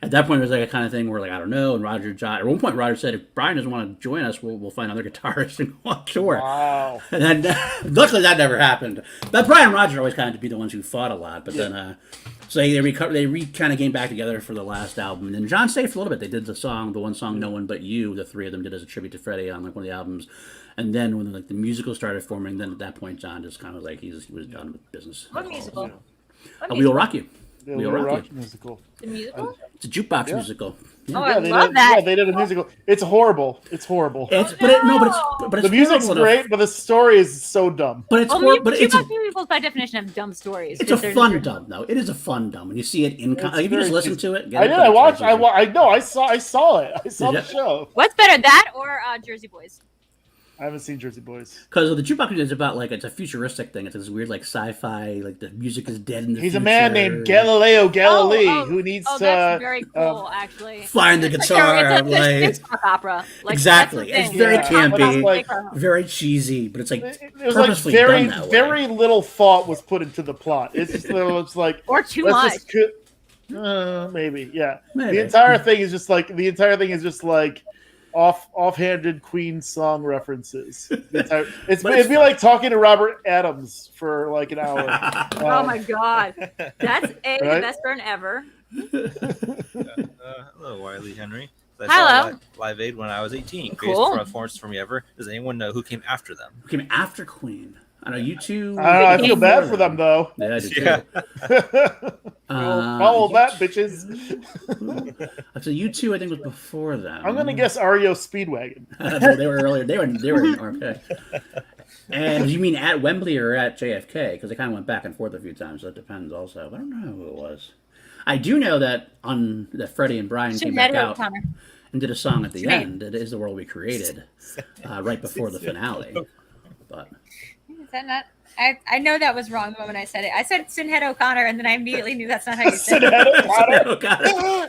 at that point, it was like a kind of thing where, like, I don't know. And at one point, Roger said, if Brian doesn't want to join us, we'll find other guitarists and go on tour. Wow. And then, luckily, that never happened. But Brian and Roger always kind of be the ones who fought a lot. But then, so they kind of came back together for the last album. And then John stayed for a little bit. They did the one song, No One But You. The three of them did as a tribute to Freddie on like one of the albums. And then when like the musical started forming, then at that point, John just kind of like he was done with business. What musical? We Will Rock You. The We Will Rock You. musical. The musical? It's a jukebox musical. Oh, I they love did, that. Yeah, they did a musical. It's horrible. It's horrible. It's The music's great, but the story is so dumb. But it's Well, but it's musicals by definition have dumb stories. it's a fun dumb though. It is a fun dumb when you see it in. If you just listen to it, I did. I watched. I know. I saw it. I saw the show. What's better, that or Jersey Boys? I haven't seen Jersey Boys. Because the jukebox music is about like it's a futuristic thing. It's this weird like sci-fi. Like the music is dead in the He's future. a man named Galileo Galilei who needs to. That's very cool, actually. Find the guitar. It's a rock opera. Like, Exactly. that's the It's thing. very Yeah, campy, like- very cheesy, but it's like There's like purposely done that way. very little thought was put into the plot. It's just it's like Or too let's much. just maybe yeah. Maybe. The entire thing is just like offhanded Queen song references. It'd be like talking to Robert Adams for like an hour. Oh my god, that's the Right? best burn ever. Hello, Wiley Henry. I Hello. saw Live Aid when I was 18. Cool. Greatest performance for me ever. Does anyone know who came after them? Who came after Queen? I know you two. I feel bad for them though. Yeah, I do too. Yeah. Follow that, bitches. So you two, I think, was before them. I'm gonna guess REO Speedwagon. They were earlier. They were in RFK. And you mean at Wembley or at JFK? Because they kind of went back and forth a few times, so it depends. Also, I don't know who it was. I do know that Freddie and Brian came back out and did a song at the end. It is the world we created, right before the finale. But Is that not? I know that was wrong the moment I said it. I said Sinhead O'Connor, and then I immediately knew that's not how you said it. Oh, God. I know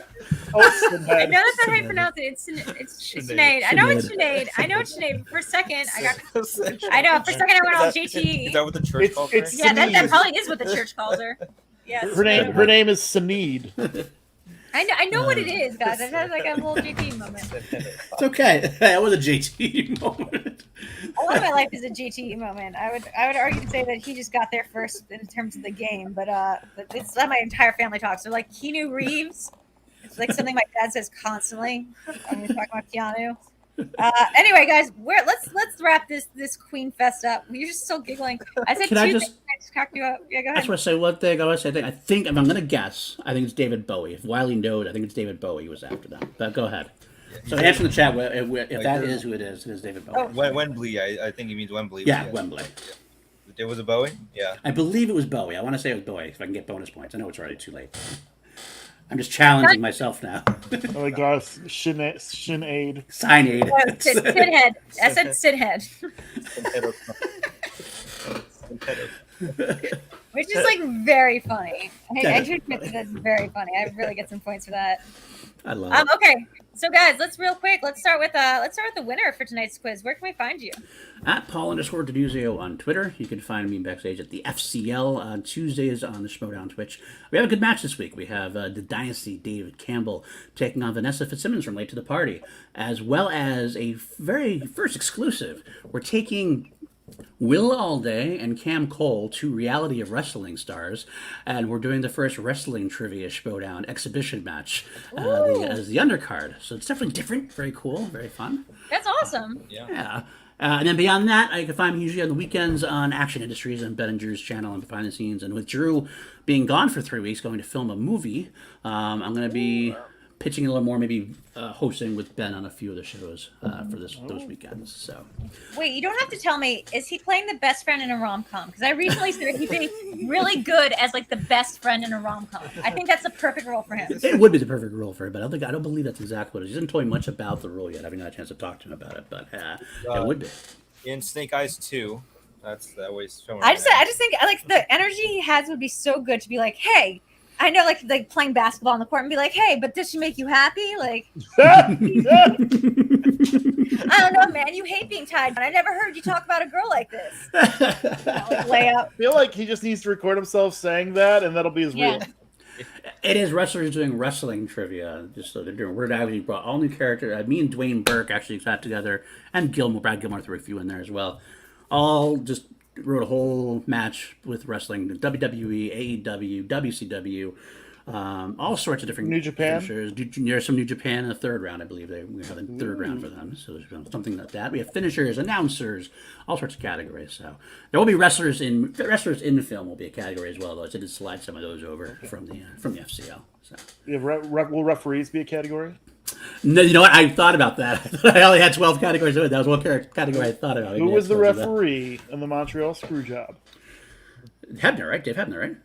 that's not how you pronounce it. It's Sinead. I know it's Sinead. I know it's Sinead. For a second, I know. For a second, I went all JT. Is that what the church calls her? Yeah, that probably is what the church calls her. Yes. Her name is Sinead. I know what it is, guys. I've had like a little JT moment. It's okay. That was a JT moment. A lot of my life is a JT moment. I would argue to say that he just got there first in terms of the game, but it's how my entire family talks. So like Keanu Reeves, it's like something my dad says constantly when we talk about Keanu. Anyway, guys, let's wrap this Queen Fest up. You're just still giggling. I said Can two I things. just- I just cracked you up. Yeah, go I ahead. just want to say one thing. I think if I'm going to guess, I think it's David Bowie. If Wiley knows, I think it's David Bowie who was after them. But go ahead. So answer in the chat if that is who it is David Bowie. Wembley, I think he means Wembley. Yeah, Wembley. It was a Bowie? Yeah. I believe it was Bowie. I want to say it was Bowie if I can get bonus points. I know it's already too late. I'm just challenging myself now. Oh my gosh, Sinead. Sinead. Sidhead. I said Sidhead. Which is like very funny. I do admit that that's very funny. I really get some points for that. I love it. Okay, so guys, let's start with the winner for tonight's quiz. Where can we find you? At Paul_Denuzio on Twitter. You can find me backstage at the FCL on Tuesdays on the Schmoedown Twitch. We have a good match this week. We have the Dynasty David Campbell taking on Vanessa Fitzsimmons from Late to the Party, as well as a very first exclusive. We're taking Will Alday and Cam Cole, two reality of wrestling stars, and we're doing the first wrestling trivia Schmoedown exhibition match as the undercard. So it's definitely different, very cool, very fun. That's awesome. Yeah. And then beyond that, I can find me usually on the weekends on Action Industries and Ben and Drew's channel and behind the scenes. And with Drew being gone for 3 weeks, going to film a movie, I'm going to be pitching a little more, maybe hosting with Ben on a few of the shows for those weekends. So, wait, you don't have to tell me. Is he playing the best friend in a rom-com? Because I recently said he'd be really good as like the best friend in a rom-com. I think that's the perfect role for him. it would be the perfect role for him, but I don't believe that's exactly what it is. He hasn't told me much about the role yet. I haven't got a chance to talk to him about it, but it would be. In Snake Eyes 2, that's that always filming. I just think like the energy he has would be so good to be like, hey. I know, like playing basketball on the court and be like, "Hey, but does she make you happy?" Like, I don't know, man. You hate being tied, but I never heard you talk about a girl like this. Like, lay up. I feel like he just needs to record himself saying that, and that'll be his Yeah. reel. It is wrestlers doing wrestling trivia. Just so they're doing. We're actually brought all new characters. Me and Dwayne Burke actually got together, and Brad Gilmore threw a few in there as well. All just wrote a whole match with wrestling, WWE, AEW, WCW, all sorts of different New Japan. finishers. There's some New Japan in the third round, I believe. We have a third round for them, so there's something like that. We have finishers, announcers, all sorts of categories. So there will be wrestlers in film will be a category as well. Though I did slide some of those over from the FCL. So Yeah, will referees be a category? no, you know what? I thought about that. I only had 12 categories. That was one category I thought about. Who was the referee in the Montreal Screwjob? Hebner, right? Dave Hebner, right?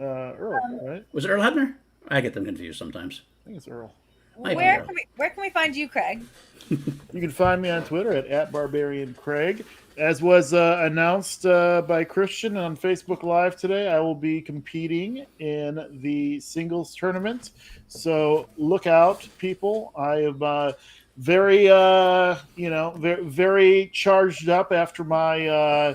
Earl, right? Was it Earl Hebner? I get them confused sometimes. I think it's Earl. Where can we find you, Craig? You can find me on Twitter at Barbarian Craig. As was announced by Christian on Facebook Live today, I will be competing in the singles tournament. So look out, people. I am very charged up after my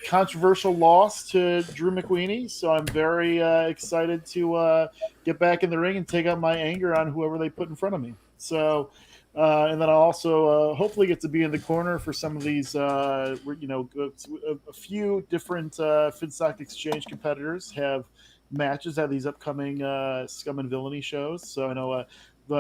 controversial loss to Drew McWeeny. So I'm very excited to get back in the ring and take out my anger on whoever they put in front of me. So. And then I'll also hopefully get to be in the corner for some of these, a few different FinStock Exchange competitors have matches at these upcoming Scum and Villainy shows. So I know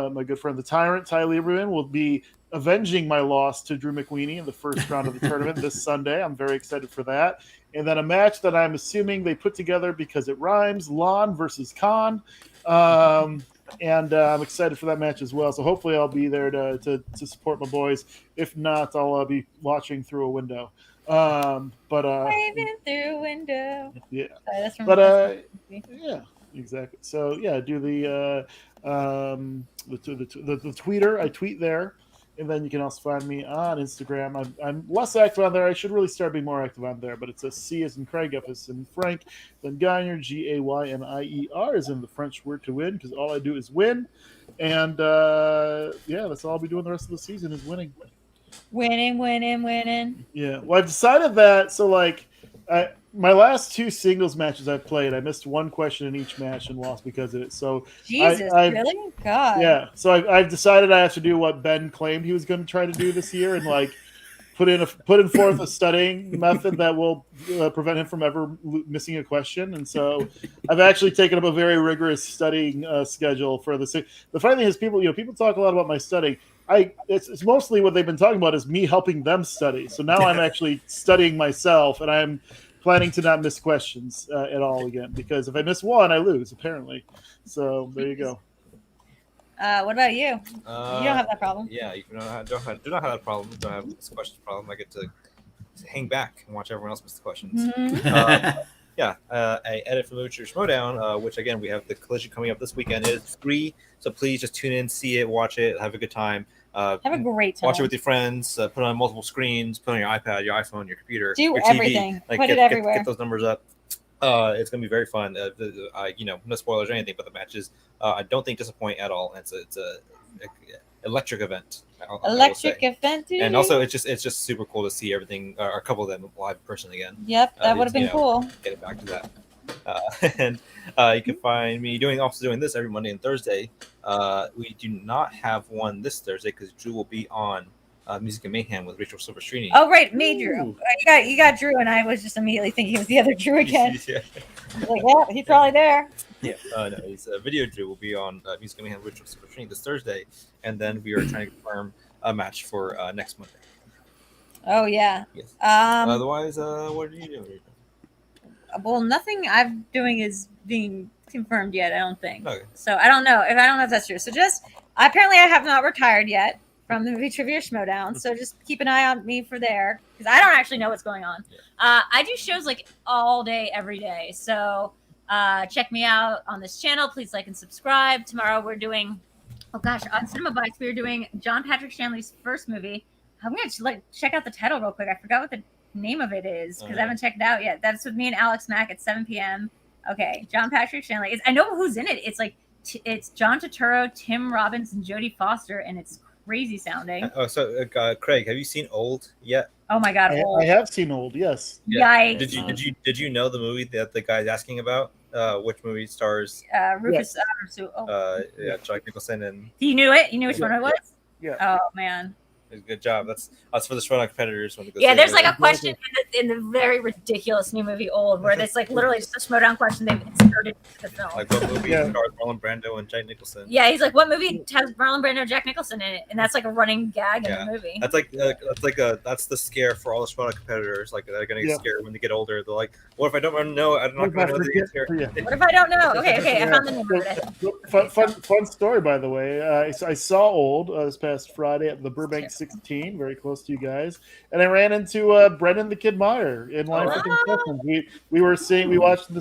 my good friend the Tyrant, Ty Lieberman, will be avenging my loss to Drew McWeeny in the first round of the tournament this Sunday. I'm very excited for that. And then a match that I'm assuming they put together because it rhymes, Lon versus Khan. And I'm excited for that match as well. So hopefully I'll be there to support my boys. If not, I'll be watching through a window. Waving through a window. Yeah. Sorry, that's from yeah, exactly. So yeah, do the tweeter. I tweet there. And then you can also find me on Instagram. I'm less active on there. I should really start being more active on there. But it's a C as in Craig, F as in Frank, then Gagner, Gaynier is in the French word to win, because all I do is win. And that's all I'll be doing the rest of the season is winning. Winning. Yeah. Well, I've decided that. So my last two singles matches I've played, I missed one question in each match and lost because of it. So Jesus, really? God. Yeah. So I've decided I have to do what Ben claimed he was going to try to do this year, and put forth a studying method that will prevent him from ever missing a question. And so I've actually taken up a very rigorous studying schedule for this. The funny thing is, people talk a lot about my studying. It's mostly what they've been talking about is me helping them study. So now I'm actually studying myself, and I'm planning to not miss questions at all again, because if I miss one, I lose, apparently. So there you go. What about you? You don't have that problem. Yeah, do not have that problem. Don't have this question problem. I get to hang back and watch everyone else miss the questions. I edit for Literature Schmoedown, which again we have the collision coming up this weekend. It's free, so please just tune in, see it, watch it, have a good time. Have a great time. Watch it with your friends. Put it on multiple screens. Put it on your iPad, your iPhone, your computer, do your TV. everything. Put it everywhere. Get those numbers up. It's gonna be very fun. No spoilers or anything, but the matches I don't think disappoint at all. It's a electric event. Electric event, dude. And also it's just super cool to see everything, or a couple of them live in person again. Yep, that would have been cool. Getting back to that. And you can find me doing this every Monday and Thursday. We do not have one this Thursday because Drew will be on Music and Mayhem with Rachel Silverstream. Oh, right, me, Drew. You got Drew, and I was just immediately thinking it was the other Drew again. Yeah. Yeah, he's probably there. Yeah, no, he's VideoDrew will be on Music and Mayhem with Rachel Silverstream this Thursday, and then we are trying to confirm a match for next Monday. Oh yeah. Yes. Otherwise, what are you doing? Well, nothing I'm doing is being confirmed yet, I don't think. Okay. So I don't know if that's true. So apparently I have not retired yet from the movie Trivia Schmoedown. So just keep an eye on me for there, because I don't actually know what's going on. Yeah. I do shows all day, every day. So check me out on this channel. Please like and subscribe. Tomorrow we're doing, on Cinema Bites, we're doing John Patrick Shanley's first movie. I'm going to check out the title real quick. I forgot what the name of it is because I haven't checked it out yet. That's with me and Alex Mack at 7 p.m. Okay, John Patrick Shanley. I know who's in it. It's John Turturro, Tim Robbins, and Jodie Foster, and it's crazy sounding. Craig, have you seen Old yet? Oh my God, Old. I have seen Old. Yes. Yeah. Yikes. Did you know the movie that the guy's asking about? which movie stars Rufus. Jack Nicholson and You knew it. You knew which one it was. Yeah. Oh man. good job. That's for the Schmoedown competitors. When they go Yeah, see there's the like a movie. question in the very ridiculous new movie Old, where it's like literally just a Schmoedown question they've inserted into the film. Like what movie Yeah. stars Marlon Brando and Jack Nicholson? Yeah, he's like, what movie has Marlon Brando and Jack Nicholson in it? And that's like a running gag in the movie. That's that's the scare for all the Schmoedown competitors. Like they're gonna get scared when they get older. They're like, what if I don't know? I'm not gonna know the answer. What if I don't know? Okay, I found the name of it. Fun story, by the way. I saw Old this past Friday at the Burbank 16, very close to you guys, and I ran into Brendan the Kid Meyer in line for concessions. We watched the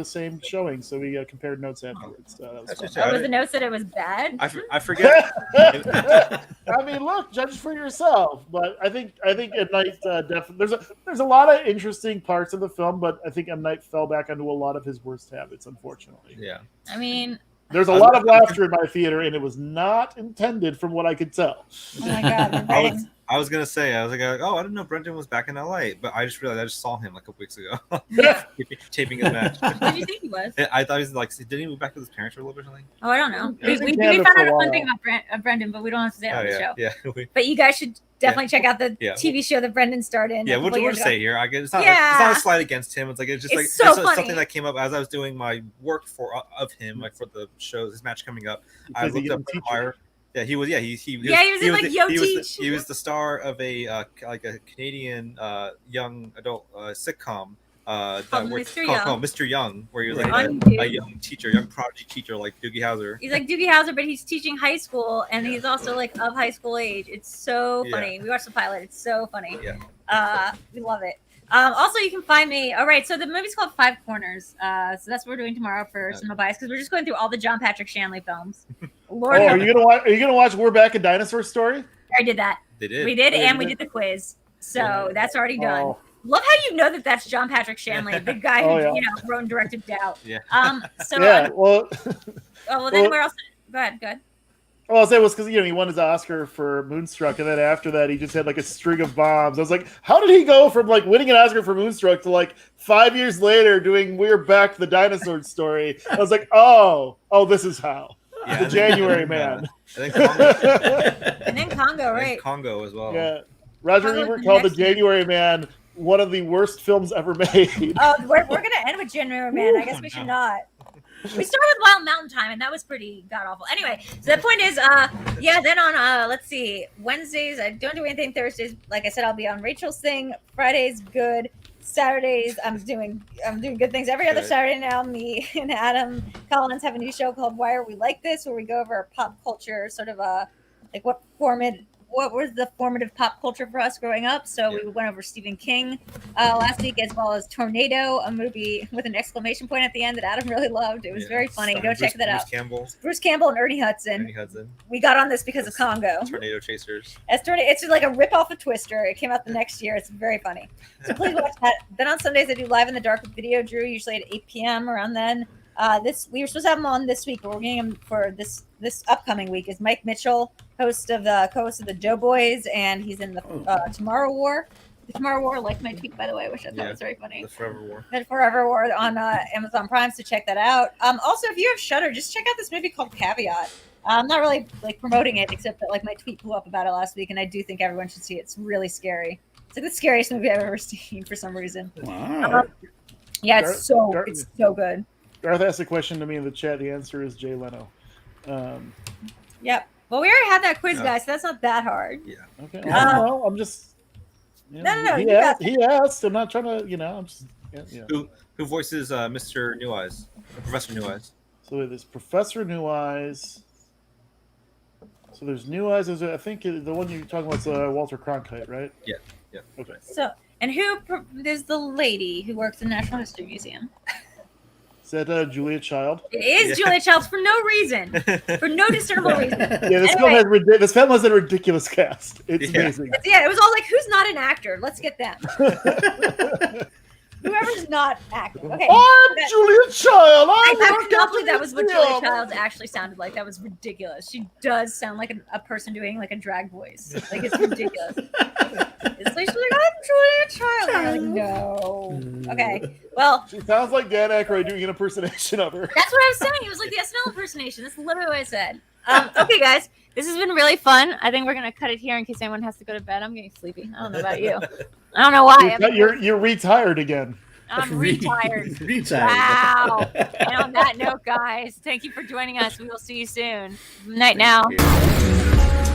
same showing, so we compared notes afterwards. That was fun. Was the note said it was bad? I forget. I mean, look, judge for yourself. But I think M. Night definitely there's a lot of interesting parts of the film, but I think M. Night fell back onto a lot of his worst habits, unfortunately. Yeah. I mean, there's a lot of laughter in my theater, and it was not intended, from what I could tell. oh my god. I was gonna say, I was like, oh, I didn't know Brendan was back in LA, but I just realized I just saw him like a couple weeks ago, taping his match. What did you think he was? I thought he was like, didn't he move back to his parents for a little bit or something? Oh, I don't know. He was in We Canada found for out a a fun while. thing about Brendan, but we don't have to say it on the show. Yeah. But you guys should definitely check out the TV show that Brendan starred in. Yeah, we'll just say here. I guess it's not a slight against him. It's like it's just It's so funny. something that came up as I was doing my work of him, like for the show, his match coming up. I looked up Wire. Yeah, he was. Yeah, he was in like Yo Teach. He was the star of a Canadian young adult sitcom called Mr. Young, where he was like a young teacher, young prodigy teacher, like Doogie Howser. He's like Doogie Howser, but he's teaching high school, and he's also like of high school age. It's so funny. We watched the pilot. It's so funny. Yeah. We love it. Also, you can find me. All right, so the movie's called Five Corners. So that's what we're doing tomorrow for Cinema Bias, because we're just going through all the John Patrick Shanley films. Lord, are you gonna watch We're Back, a Dinosaur Story? I did that. They did. We did, and we did the quiz. So that's already done. Oh. Love how you know that that's John Patrick Shanley, the guy who wrote and directed Doubt. Yeah. Well, then where else? Go ahead. Well, I'll say it was because he won his Oscar for Moonstruck, and then after that he just had like a string of bombs. I was like, how did he go from like winning an Oscar for Moonstruck to like 5 years later doing We're Back, the Dinosaur Story? I was like, oh, this is how. Yeah, the January Man. And then Congo. And then Congo, right? Congo as well. Yeah. Roger Ebert called The January Man one of the worst films ever made. Oh, we're gonna end with January Man. I guess we should not. We started with Wild Mountain Time, and that was pretty god awful. Anyway, so the point is, then on let's see, Wednesdays I don't do anything. Thursdays, like I said, I'll be on Rachel's thing. Fridays, good. Saturdays, I'm doing good things. Every other Saturday now, me and Adam Collins have a new show called Why Are We Like This, where we go over pop culture, sort of like what was the formative pop culture for us growing up. So we went over Stephen King last week, as well as Tornado, a movie with an exclamation point at the end that Adam really loved. It was very funny. Go check that out. Bruce Campbell and Ernie Hudson. We got on this because of Congo. Tornado Chasers. It's just like a rip-off of Twister. It came out the next year. It's very funny. So please watch that. Then on Sundays, I do Live in the Dark with VideoDrew, usually at 8 p.m. around then. We were supposed to have him on this week, but we're getting him for this upcoming week. Is Mike Mitchell, co-host of the Doughboys, and he's in the Tomorrow War. The Tomorrow War, like my tweet, by the way, which I thought was very funny. The Forever War. The Forever War on Amazon Prime, so check that out. Also, if you have Shudder, just check out this movie called Caveat. I'm not really like promoting it, except that like my tweet blew up about it last week, and I do think everyone should see it. It's really scary. It's like the scariest movie I've ever seen for some reason. Wow. It's so good. Garth asked a question to me in the chat. The answer is Jay Leno. Yep. Well, we already had that quiz, guys, so that's not that hard. Yeah. Okay. No, I'm just. No. He asked. I'm not trying to. I'm just. Yeah. Who voices Mr. New Eyes? Professor New Eyes. So there's Professor New Eyes. So there's New Eyes. I think the one you're talking about is Walter Cronkite, right? Yeah. Okay. So, and there's the lady who works in the National History Museum. Is that Julia Child? It is Julia Childs for no reason, for no discernible reason. Yeah, this film has a ridiculous cast. It's amazing. It was all like, who's not an actor? Let's get them. Whoever's not acting. Okay. I'm Julia Child. I cannot believe that was what Julia Childs actually sounded like. That was ridiculous. She does sound like a person doing like a drag voice. Like, it's ridiculous. It's like, she's like, I'm Julia Child. And I'm like, no. Okay. Well, She sounds like Dan Aykroyd doing an impersonation of her. that's what I was saying. It was like the SNL impersonation. That's literally what I said. Okay, guys. This has been really fun. I think we're going to cut it here in case anyone has to go to bed. I'm getting sleepy. I don't know about you. I don't know why. You're retired again. I'm retired. Retired. Wow. And on that note, guys, thank you for joining us. We will see you soon. Night now. Yeah.